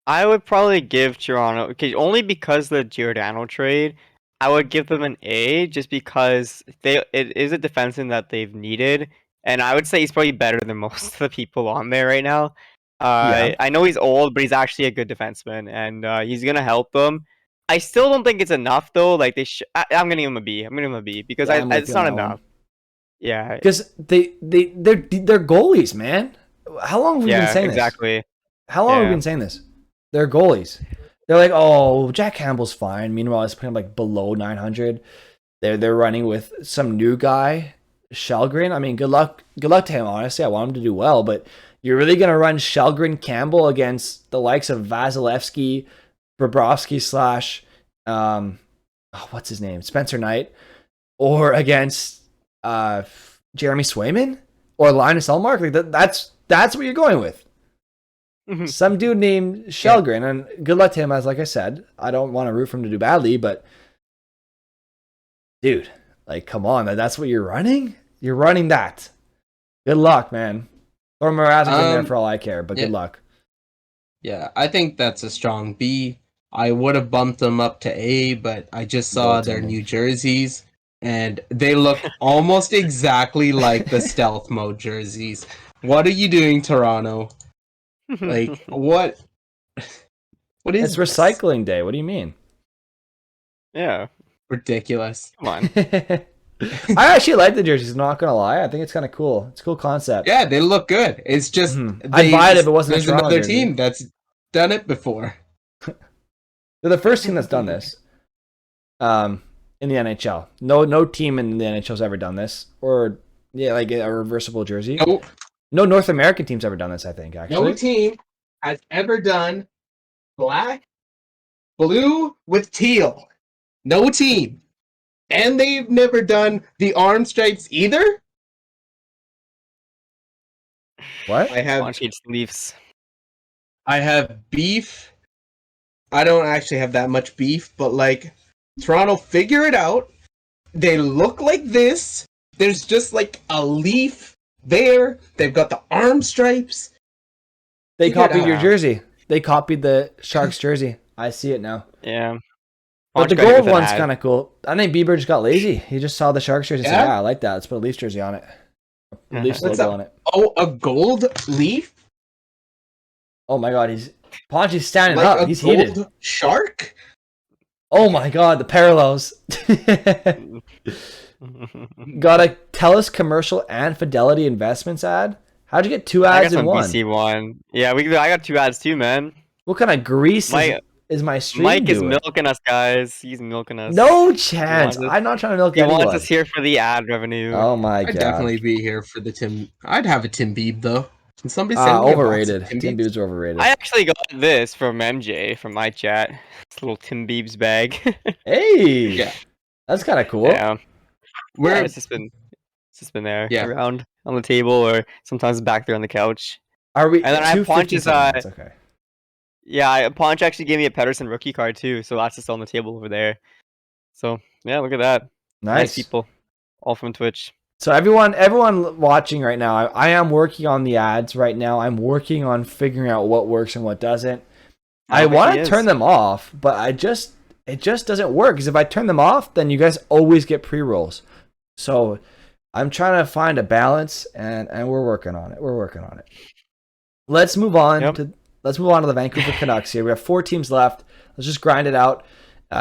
I would probably give Toronto, only because the Giordano trade, I would give them an A just because it is a defenseman that they've needed, and I would say he's probably better than most of the people on there right now. I know he's old, but he's actually a good defenseman, and he's gonna help them. I still don't think it's enough though. Like I'm gonna give him a B. I'm gonna give him a B because it's not enough. Yeah, because they're goalies, man. How long have we been saying exactly. this? How long have we been saying this? They're goalies. They're like, oh, Jack Campbell's fine. Meanwhile, he's putting him like below 900. They're running with some new guy, Shelgren. I mean, good luck to him. Honestly, I want him to do well, but you're really gonna run Shelgren Campbell against the likes of Vasilevsky, Bobrovsky / what's his name, Spencer Knight, or against Jeremy Swayman or Linus Ullmark? Like that's what you're going with. Some dude named Shelgren, and good luck to him. As like I said, I don't want to root for him to do badly, but dude, like, come on, that's what you're running. You're running that. Good luck, man. Or Mrazek in there for all I care, but good luck. Yeah, I think that's a strong B. I would have bumped them up to A, but I just saw their new jerseys, and they look almost exactly like the stealth mode jerseys. What are you doing, Toronto? Like, what is it's recycling day. What do you mean? Yeah. Ridiculous. Come on. I actually like the jerseys, not gonna lie. I think it's kind of cool. It's a cool concept. Yeah, they look good. It's just I'd buy it if it wasn't there's a Toronto another jersey. team that's done it before. They're the first team that's done this. In the NHL. No team in the NHL has ever done this. Or like a reversible jersey. No North American team's ever done this, I think, actually. No team has ever done blue with teal. No team. And they've never done the orange stripes either? What? I have Leafs. I have beef. I don't actually have that much beef, but like, Toronto, figure it out. They look like this. There's just like a leaf there. They've got the arm stripes. They copied your jersey. They copied the Sharks jersey. I see it now. Yeah. But the gold one's kind of cool. I think Bieber just got lazy. He just saw the Sharks jersey and said, I like that. Let's put a Leafs jersey on it. A Leafs logo on it. Oh, a gold leaf? Oh my god, Ponchi's standing up. He's heated. Shark? Oh my god, the parallels. Got a TELUS commercial and Fidelity Investments ad. How'd you get 2 ads in one? BC one. Yeah, I got 2 ads too, man. What kind of grease is my stream Mike doing? is milking us, guys. He's milking us. No chance. I'm not trying to milk anyone. He wants us here for the ad revenue. Oh my god. I'd definitely be here for the Tim. I'd have a Tim Beeb though. Can somebody send me overrated. Tim Beebs are overrated. I actually got this from MJ from my chat. This little Tim Beebs bag. Hey. Yeah. That's kind of cool. Yeah. It's just been there around on the table or sometimes back there on the couch. Are we? And then I have Ponch's. Okay. Yeah, Ponch actually gave me a Pedersen rookie card too, so that's just on the table over there. So yeah, look at that. Nice people, all from Twitch. So everyone watching right now, I am working on the ads right now. I'm working on figuring out what works and what doesn't. I want to turn them off, but it just doesn't work. Because if I turn them off, then you guys always get pre-rolls. So I'm trying to find a balance, and we're working on it. We're working on it. Let's move on to the Vancouver Canucks here. We have 4 teams left. Let's just grind it out.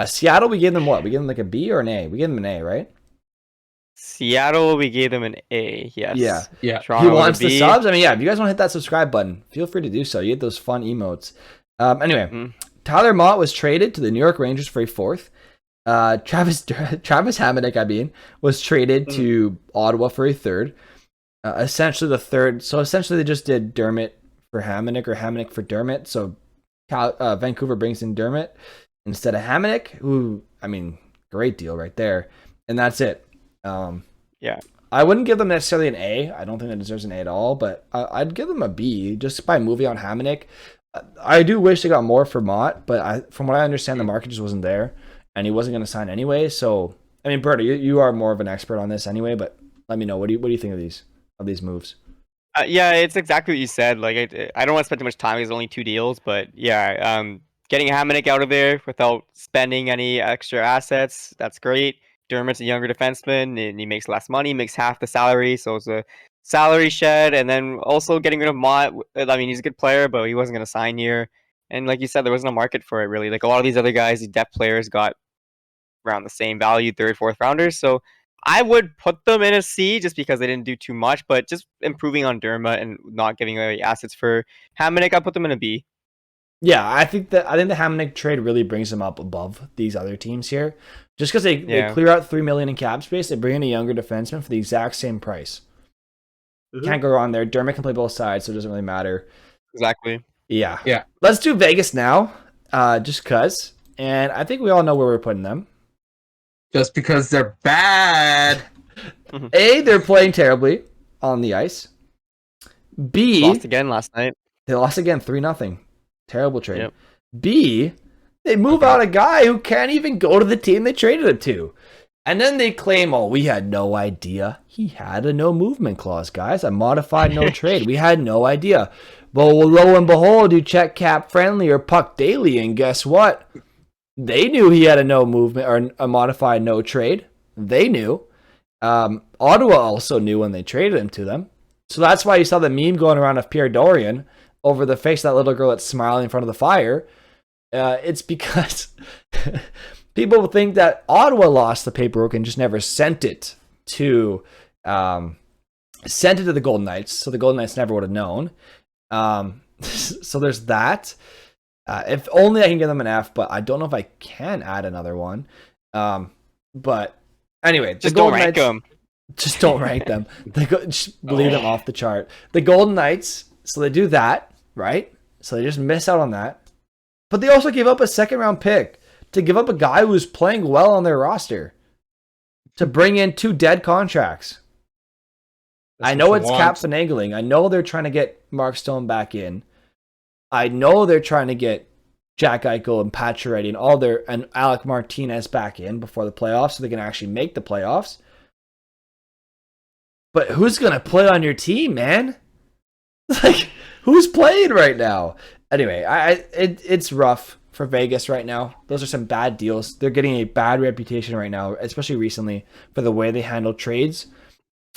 Seattle, we gave them what? We gave them like a B or an A? We gave them an A, right? Seattle, we gave them an A. Yes. Yeah. Toronto, He wants the B. subs. I mean, yeah. If you guys want to hit that subscribe button, feel free to do so. You get those fun emotes. Anyway, Tyler Mott was traded to the New York Rangers for a 4th. Travis Hamonic, was traded to Ottawa for a 3rd. Essentially the 3rd. So essentially they just did Dermott for Hamonic or Hamonic for Dermott. So Vancouver brings in Dermott instead of Hamonic, who, I mean, great deal right there. And that's it. Yeah. I wouldn't give them necessarily an A. I don't think that deserves an A at all, but I'd give them a B just by moving on Hamonic. I do wish they got more for Mott, but from what I understand, the market just wasn't there, and he wasn't going to sign anyway. So, I mean, Berta, you are more of an expert on this anyway, but let me know. What do you think of these moves? Yeah, it's exactly what you said. Like, I don't want to spend too much time because it's only 2 deals, but yeah, getting Hamonic out of there without spending any extra assets, that's great. Dermott's a younger defenseman, and he makes less money, makes half the salary, so it's a salary shed. And then also getting rid of Mott. I mean, he's a good player, but he wasn't going to sign here. And like you said, there wasn't a market for it, really. Like, a lot of these other guys, these depth players, got around the same value, 3rd, 4th rounders. So I would put them in a C just because they didn't do too much, but just improving on Dermott and not giving away assets for Hamonic, I'd put them in a B. Yeah, I think the Hamonic trade really brings them up above these other teams here. Just because they clear out $3 million in cap space, they bring in a younger defenseman for the exact same price. Can't go wrong there. Dermott can play both sides, so it doesn't really matter. Exactly. Yeah. Yeah. Let's do Vegas now, just because. And I think we all know where we're putting them. Just because they're bad. A, they're playing terribly on the ice. B, lost again last night. They lost again, 3-0. Terrible trade. Yep. B, they move out a guy who can't even go to the team they traded him to. And then they claim, oh, we had no idea. He had a no movement clause, guys. A modified no trade. We had no idea. But lo and behold, you check Cap Friendly or Puck Daily, and guess what? They knew he had a no movement or a modified no trade. They knew. Ottawa also knew when they traded him to them. So that's why you saw the meme going around of Pierre Dorian over the face of that little girl that's smiling in front of the fire. It's because people think that Ottawa lost the paperwork and just never sent it to the Golden Knights, so the Golden Knights never would have known. So there's that. If only I can give them an F, but I don't know if I can add another one. But anyway, just don't rank them. Just don't rank them. Just leave them off the chart. The Golden Knights, so they do that, right? So they just miss out on that. But they also gave up a 2nd-round pick to give up a guy who was playing well on their roster to bring in 2 dead contracts. I know it's cap finagling. I know they're trying to get Mark Stone back in. I know they're trying to get Jack Eichel and Pacioretty and Alec Martinez back in before the playoffs so they can actually make the playoffs. But who's going to play on your team, man? Like, who's playing right now? Anyway, it's rough for Vegas right now. Those are some bad deals. They're getting a bad reputation right now, especially recently, for the way they handle trades,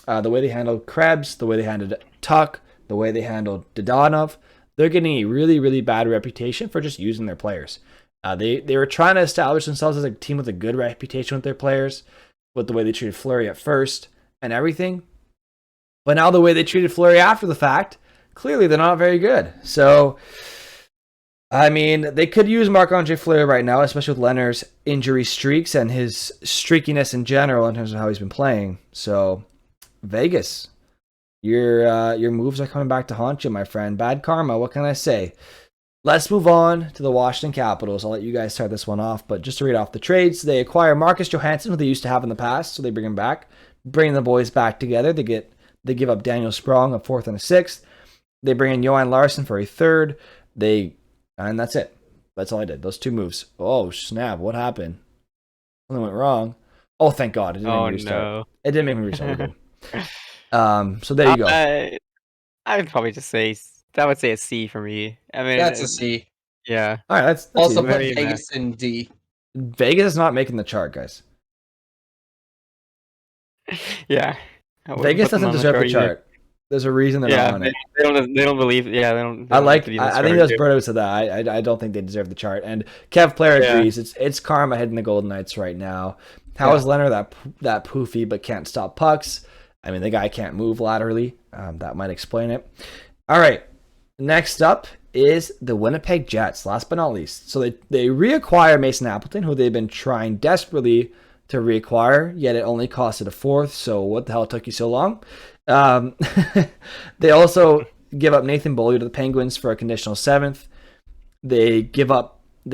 the way they handled Krebs, the way they handled Tuck, the way they handled Dodonov. They're getting a really, really bad reputation for just using their players. They were trying to establish themselves as a team with a good reputation with their players, with the way they treated Fleury at first and everything. But now the way they treated Fleury after the fact, clearly they're not very good. So, I mean, they could use Marc-Andre Fleury right now, especially with Leonard's injury streaks and his streakiness in general in terms of how he's been playing. So, Vegas, your moves are coming back to haunt you, my friend. Bad karma, what can I say? Let's move on to the Washington Capitals. I'll let you guys start this one off, but just to read off the trades, they acquire Marcus Johansson, who they used to have in the past, so they bring him back, bring the boys back together. They give up Daniel Sprong, a 4th and a 6th. They bring in Johan Larsson for a 3rd. And that's it. That's all I did. Those 2 moves. Oh, snap. What happened? Something went wrong. Oh, thank God. It didn't make me restart. No. It didn't make me restart. So there you go. I would probably just say I would say a C for me. I mean, That's a C. yeah. All right, that's Also easy. put Very Vegas in D. Vegas is not making the chart, guys. Yeah. I wouldn't Vegas put them doesn't on the deserve the chart either. chart. There's a reason they're Yeah, not on it. they don't believe. Yeah, they don't. They I don't have to be in the I think chart that's either. Berto said that. I don't think they deserve the chart. And Kev Player Yeah. agrees. It's karma hitting the Golden Knights right now. How is Leonard that poofy but can't stop pucks? I mean, the guy can't move laterally. That might explain it. All right. Next up is the Winnipeg Jets, last but not least. So they reacquire Mason Appleton, who they've been trying desperately to reacquire, yet it only costed a fourth. So what the hell took you so long? They also give up Nathan Beaulieu to the Penguins for a conditional seventh. They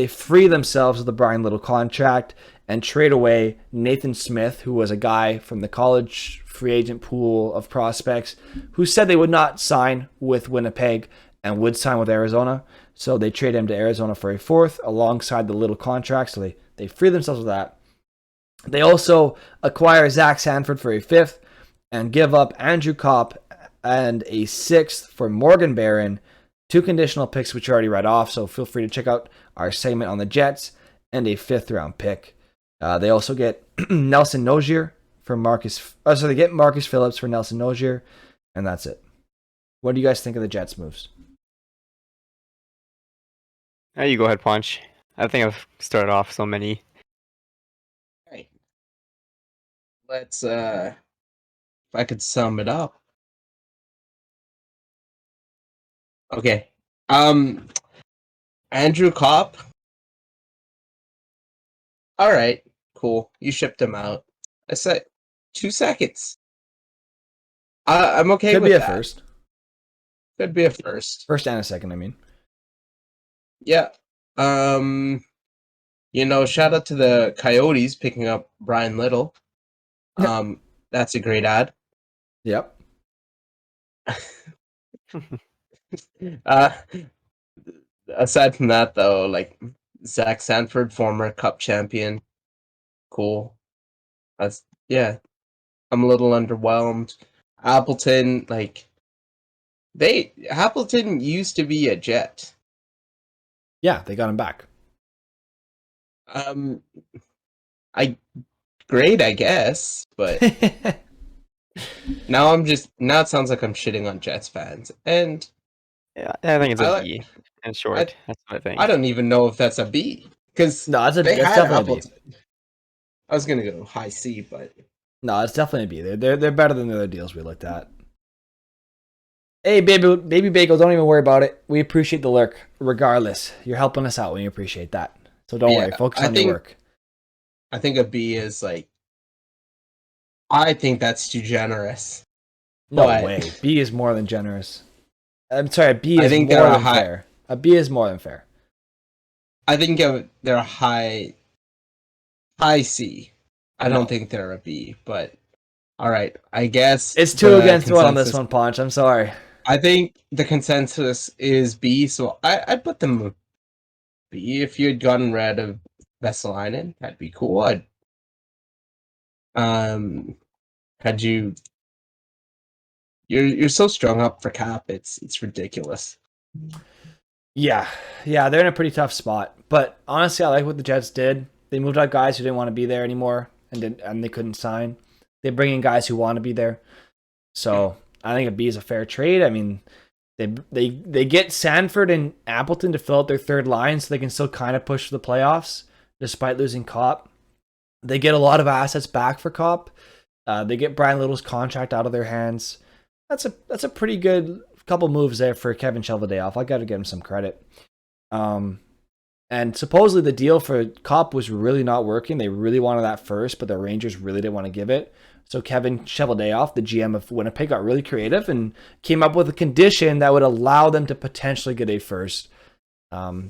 free themselves of the Brian Little contract and trade away Nathan Smith, who was a guy from the college free agent pool of prospects who said they would not sign with Winnipeg and would sign with Arizona. So they trade him to Arizona for a fourth alongside the Little contract. So they free themselves of that. They also acquire Zach Sanford for a fifth and give up Andrew Kopp and a sixth for Morgan Barron, 2 conditional picks, which you already read off. So feel free to check out our segment on the Jets, and a 5th round pick. They also get Nelson Nogier for they get Marcus Phillips for Nelson Nogier, and that's it. What do you guys think of the Jets moves? You go ahead, Punch. I think I've started off so many. Right. Let's if I could sum it up. Okay. Andrew Kopp. All right, cool. You shipped him out. I said 2 seconds. I'm okay Could with be a that. first. Could be a first. First and a second, I mean. Yeah. Shout out to the Coyotes picking up Brian Little. That's a great ad. Yep. Aside from that, though, like Zach Sanford, former Cup champion, cool. I'm a little underwhelmed. Appleton, Appleton used to be a Jet. Yeah, they got him back. Great, I guess, but now it sounds like I'm shitting on Jets fans, and Yeah, I think it's a B in short. That's what I think. I don't even know if that's a B because No, that's they had definitely a B. Appleton. I was gonna go high C, but No, it's definitely a B. They're better than the other deals we looked at. Hey, baby bagel, don't even worry about it. We appreciate the lurk, regardless. You're helping us out, and we appreciate that. So don't worry. Focus on your work. I think a B is I think that's too generous. No way. B is more than generous. I'm sorry. B is more than fair. A B is more than fair. I think they're a high C. I don't think they're a B, but all right. I guess it's 2 against 1 on this one, Ponch. I'm sorry. I think the consensus is B, so I'd put them B. If you had gotten rid of Vesalainen, that'd be cool. Had you're so strung up for cap, it's ridiculous. Yeah, they're in a pretty tough spot. But honestly, I like what the Jets did. They moved out guys who didn't want to be there anymore, and they couldn't sign. They bring in guys who want to be there. So I think a B is a fair trade. I mean, they get Sanford and Appleton to fill out their third line, so they can still kind of push for the playoffs despite losing Kopp. They get a lot of assets back for Kopp. They get Brian Little's contract out of their hands. That's a pretty good couple moves there for Kevin Cheveldayoff. I got to give him some credit. And supposedly the deal for Kopp was really not working. They really wanted that first, but the Rangers really didn't want to give it. So Kevin Cheveldayoff, the GM of Winnipeg, got really creative and came up with a condition that would allow them to potentially get a first.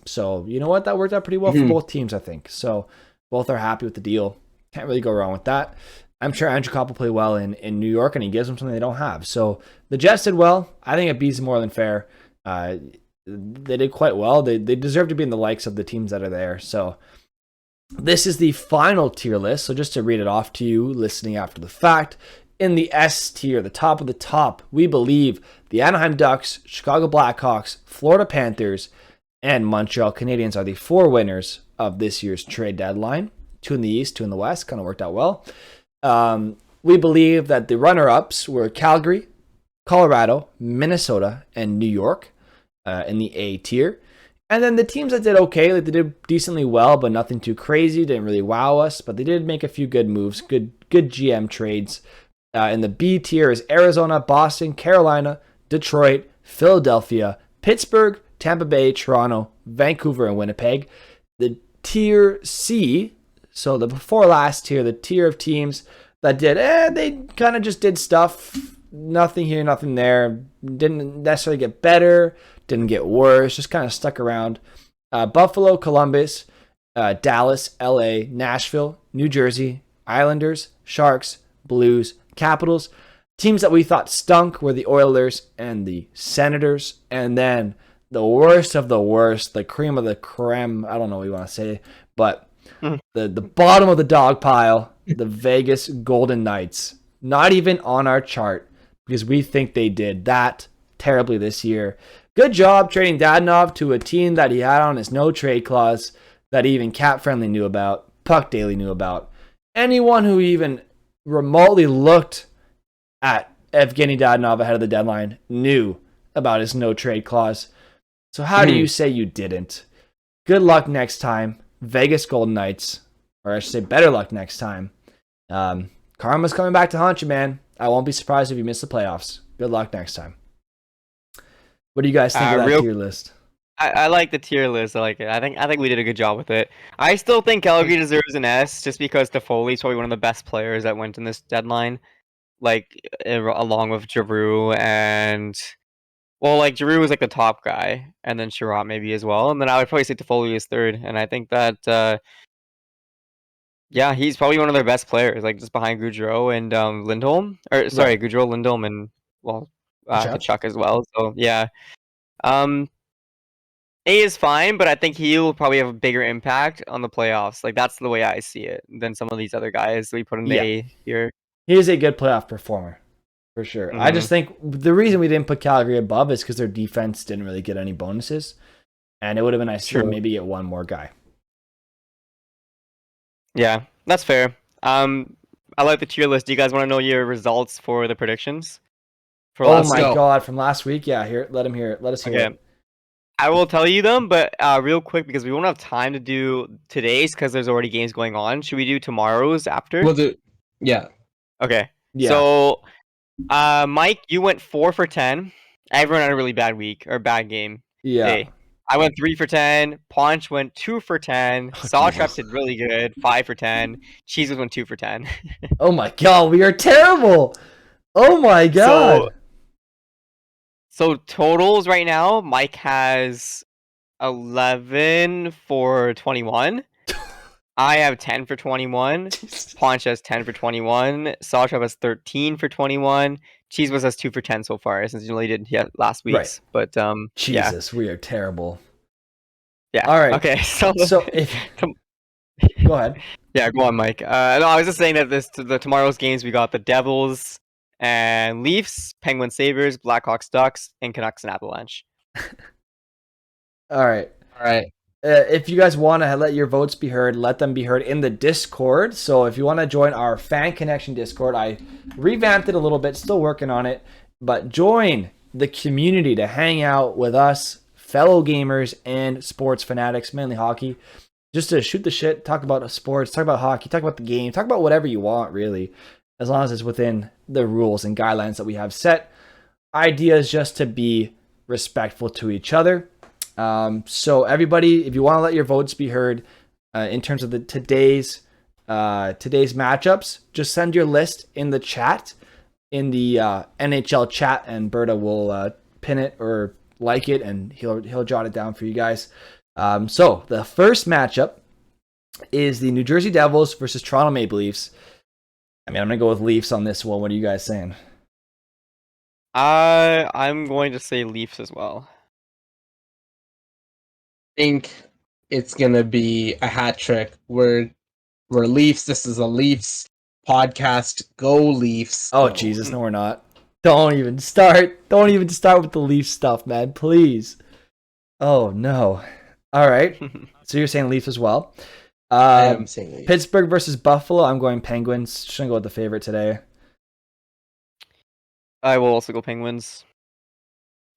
So you know what? That worked out pretty well for both teams, I think. So both are happy with the deal. Can't really go wrong with that. I'm sure Andrew Kopp will play well in New York, and he gives them something they don't have. So the Jets did well. I think a B is more than fair. They did quite well. They deserve to be in the likes of the teams that are there. So this is the final tier list. So just to read it off to you, listening after the fact, In the S tier, the top of the top, we believe the Anaheim Ducks, Chicago Blackhawks, Florida Panthers, and Montreal Canadiens are the 4 winners of this year's trade deadline. 2 in the East, 2 in the West. Kind of worked out well. We believe that the runner-ups were Calgary, Colorado, Minnesota, and New York in the A tier. And then the teams that did okay, like they did decently well, but nothing too crazy, didn't really wow us, but they did make a few good moves, good GM trades. In the B tier is Arizona, Boston, Carolina, Detroit, Philadelphia, Pittsburgh, Tampa Bay, Toronto, Vancouver, and Winnipeg. The tier C, so the before last tier, the tier of teams that did, they kind of just did stuff. Nothing here, nothing there. Didn't necessarily get better, didn't get worse, just kind of stuck around. Buffalo, Columbus, Dallas, LA, Nashville, New Jersey, Islanders, Sharks, Blues, Capitals. Teams that we thought stunk were the Oilers and the Senators. And then the worst of the worst, the cream of the creme, I don't know what you want to say, but the bottom of the dog pile, the Vegas Golden Knights. Not even on our chart because we think they did that terribly this year. Good job trading Dadonov to a team that he had on his no trade clause that even Cap Friendly knew about, Puck Daily knew about. Anyone who even remotely looked at Evgeny Dadonov ahead of the deadline knew about his no trade clause. So how do you say you didn't? Good luck next time, Vegas Golden Knights, or I should say better luck next time. Karma's coming back to haunt you, man. I won't be surprised if you miss the playoffs. Good luck next time. What do you guys think of that tier list? I like the tier list. I like it. I think we did a good job with it. I still think Calgary deserves an S just because Toffoli's probably one of the best players that went in this deadline. Like along with Giroux and Giroux was like the top guy, and then Sherratt maybe as well, and then I would probably say Toffoli is third, and I think that he's probably one of their best players, like just behind Gaudreau and Lindholm, or sorry, right. Gaudreau, Lindholm, and Kachuk as well. So yeah. A is fine, but I think he will probably have a bigger impact on the playoffs. Like that's the way I see it than some of these other guys we put in the A here. He is a good playoff performer, for sure. I just think the reason we didn't put Calgary above is because their defense didn't really get any bonuses, and it would have been nice to maybe get one more guy. Yeah, that's fair. I like the tier list. Do you guys want to know your results for the predictions? Oh my god, from last week? Yeah, here, let him hear it. Let us hear it. I will tell you them, but real quick because we won't have time to do today's because there's already games going on. Should we do tomorrow's after? Yeah. Okay. Yeah. So, Mike, you went 4 for 10. Everyone had a really bad week or bad game. Yeah. Today. I went 3 for 10. Paunch went 2 for 10. Sawtrap did really good, 5 for 10. Cheeses went 2 for 10. Oh my god, we are terrible. Oh my god. So totals right now, Mike has 11 for 21. I have 10 for 21. Paunch has 10 for 21. Sawtrap has 13 for 21. Cheese has 2 for 10 so far since you only did last week's. Right. But Jesus, we are terrible. Yeah. All right. Okay. So if go ahead. Yeah, go on, Mike. No, I was just saying that tomorrow's games we got the Devils and Leafs, Penguins, Sabres, Blackhawks, Ducks, and Canucks and Avalanche. All right. If you guys want to let your votes be heard, let them be heard in the Discord. So if you want to join our Fan Connection Discord, I revamped it a little bit, still working on it, but join the community to hang out with us, fellow gamers and sports fanatics, mainly hockey, just to shoot the shit, talk about sports, talk about hockey, talk about the game, talk about whatever you want, really, as long as it's within the rules and guidelines that we have set. Idea is just to be respectful to each other. So everybody, if you want to let your votes be heard in terms of today's matchups, just send your list in the chat, in the NHL chat, and Berta will pin it or like it, and he'll jot it down for you guys. So the first matchup is the New Jersey Devils versus Toronto Maple Leafs. I mean, I'm gonna go with Leafs on this one. What are you guys saying? I'm going to say Leafs as well. I think it's gonna be a hat trick. We're Leafs. This is a Leafs podcast. Go Leafs. Oh, go. Jesus, no, we're not. Don't even start. Don't even start with the Leaf stuff, man. Please. Oh, no. All right. So you're saying Leafs as well. I am saying Leafs. Pittsburgh versus Buffalo. I'm going Penguins. Just going to go with the favorite today. I will also go Penguins.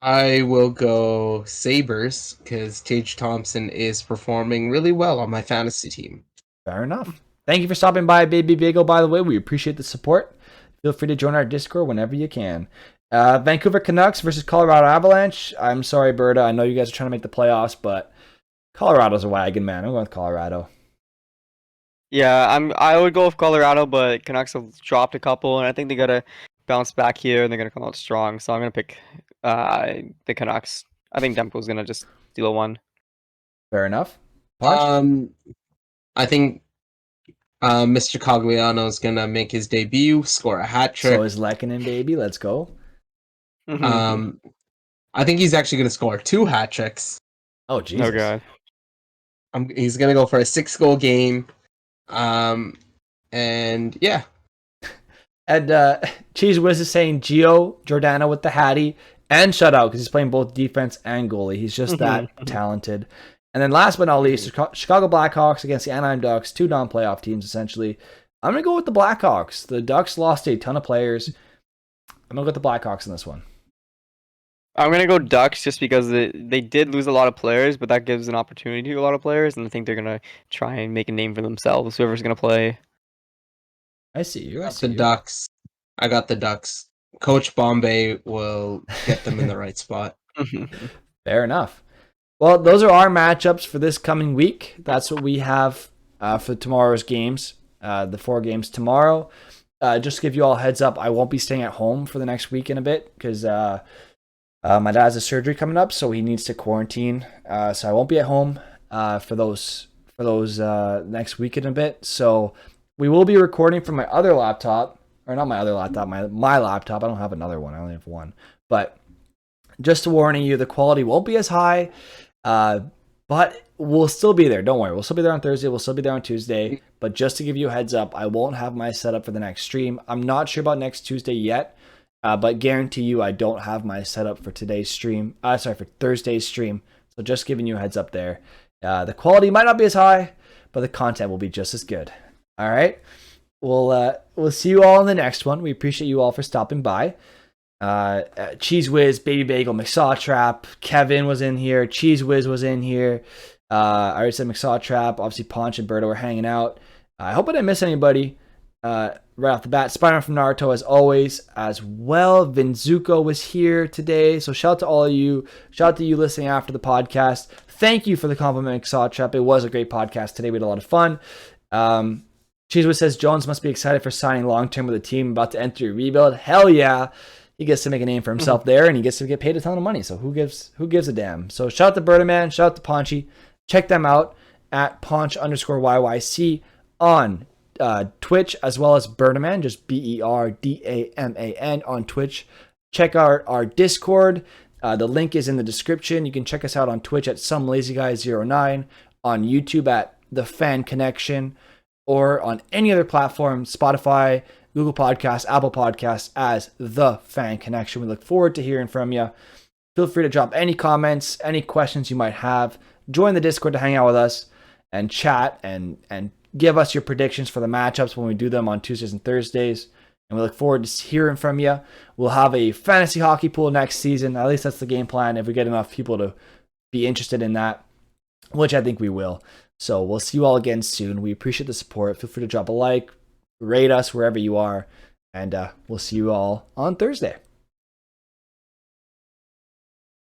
I will go Sabres because Tage Thompson is performing really well on my fantasy team. Fair enough. Thank you for stopping by, Baby Bagel, by the way. We appreciate the support. Feel free to join our Discord whenever you can. Vancouver Canucks versus Colorado Avalanche. I'm sorry, Berta. I know you guys are trying to make the playoffs, but Colorado's a wagon, man. I'm going with Colorado. Yeah, I would go with Colorado, but Canucks have dropped a couple, and I think they gotta bounce back here, and they're gonna come out strong. So I'm gonna pick the Canucks. I think Demko's gonna just steal a one. Fair enough. Punch? I think Mr. Cogliano is gonna make his debut, score a hat trick. So is Lehkonen, baby. Let's go. I think he's actually gonna score 2 hat tricks. Oh, Jesus. Oh god. He's gonna go for a 6-goal game. And yeah. And Cheese Whiz is saying Gio Giordano with the Hattie and shutout because he's playing both defense and goalie. He's just that talented. And then last but not least, Chicago Blackhawks against the Anaheim Ducks, 2 non-playoff teams essentially. I'm going to go with the Blackhawks. The Ducks lost a ton of players. I'm going to go with the Blackhawks in this one. I'm gonna go Ducks just because they did lose a lot of players, but that gives an opportunity to a lot of players, and I think they're gonna try and make a name for themselves. Whoever's gonna play. I see you. Ducks. I got the Ducks. Coach Bombay will get them in the right spot. Fair enough. Well, those are our matchups for this coming week. That's what we have for tomorrow's games. The 4 games tomorrow. Just to give you all a heads up, I won't be staying at home for the next week in a bit because my dad has a surgery coming up, so he needs to quarantine. So I won't be at home for those next week in a bit. So we will be recording from my other laptop, or not my other laptop, my laptop. I don't have another one. I only have one. But just to warning you, the quality won't be as high, but we'll still be there. Don't worry. We'll still be there on Thursday. We'll still be there on Tuesday. But just to give you a heads up, I won't have my setup for the next stream. I'm not sure about next Tuesday yet. But guarantee you I don't have my setup for today's stream. For Thursday's stream. So just giving you a heads up there. The quality might not be as high, but the content will be just as good. All right. We'll see you all in the next one. We appreciate you all for stopping by. Cheese Whiz, Baby Bagel, McSaw Trap, Kevin was in here. Cheese Whiz was in here. I already said McSaw Trap. Obviously, Ponch and Berto were hanging out. I hope I didn't miss anybody. Right off the bat, Spider-Man from Naruto as well. Vinzuko was here today, so shout out to all of you. Shout out to you listening after the podcast. Thank you for the compliment, Saw Trap. It was a great podcast today. We had a lot of fun. Cheesewood says Jones must be excited for signing long-term with a team about to enter a rebuild. Hell yeah. He gets to make a name for himself there, and he gets to get paid a ton of money, so who gives a damn? So shout out to Bertaman, shout out to Paunchy. Check them out at Paunch_YYC on Twitch, as well as Berdaman, just BERDAMAN on Twitch. Check out our Discord. The link is in the description. You can check us out on Twitch at SomeLazyGuy09, on YouTube at The Fan Connection, or on any other platform, Spotify, Google Podcasts, Apple Podcasts, as The Fan Connection. We look forward to hearing from you. Feel free to drop any comments, any questions you might have. Join the Discord to hang out with us and chat and give us your predictions for the matchups when we do them on Tuesdays and Thursdays. And we look forward to hearing from you. We'll have a fantasy hockey pool next season. At least that's the game plan if we get enough people to be interested in that, which I think we will. So we'll see you all again soon. We appreciate the support. Feel free to drop a like, rate us wherever you are, and we'll see you all on Thursday.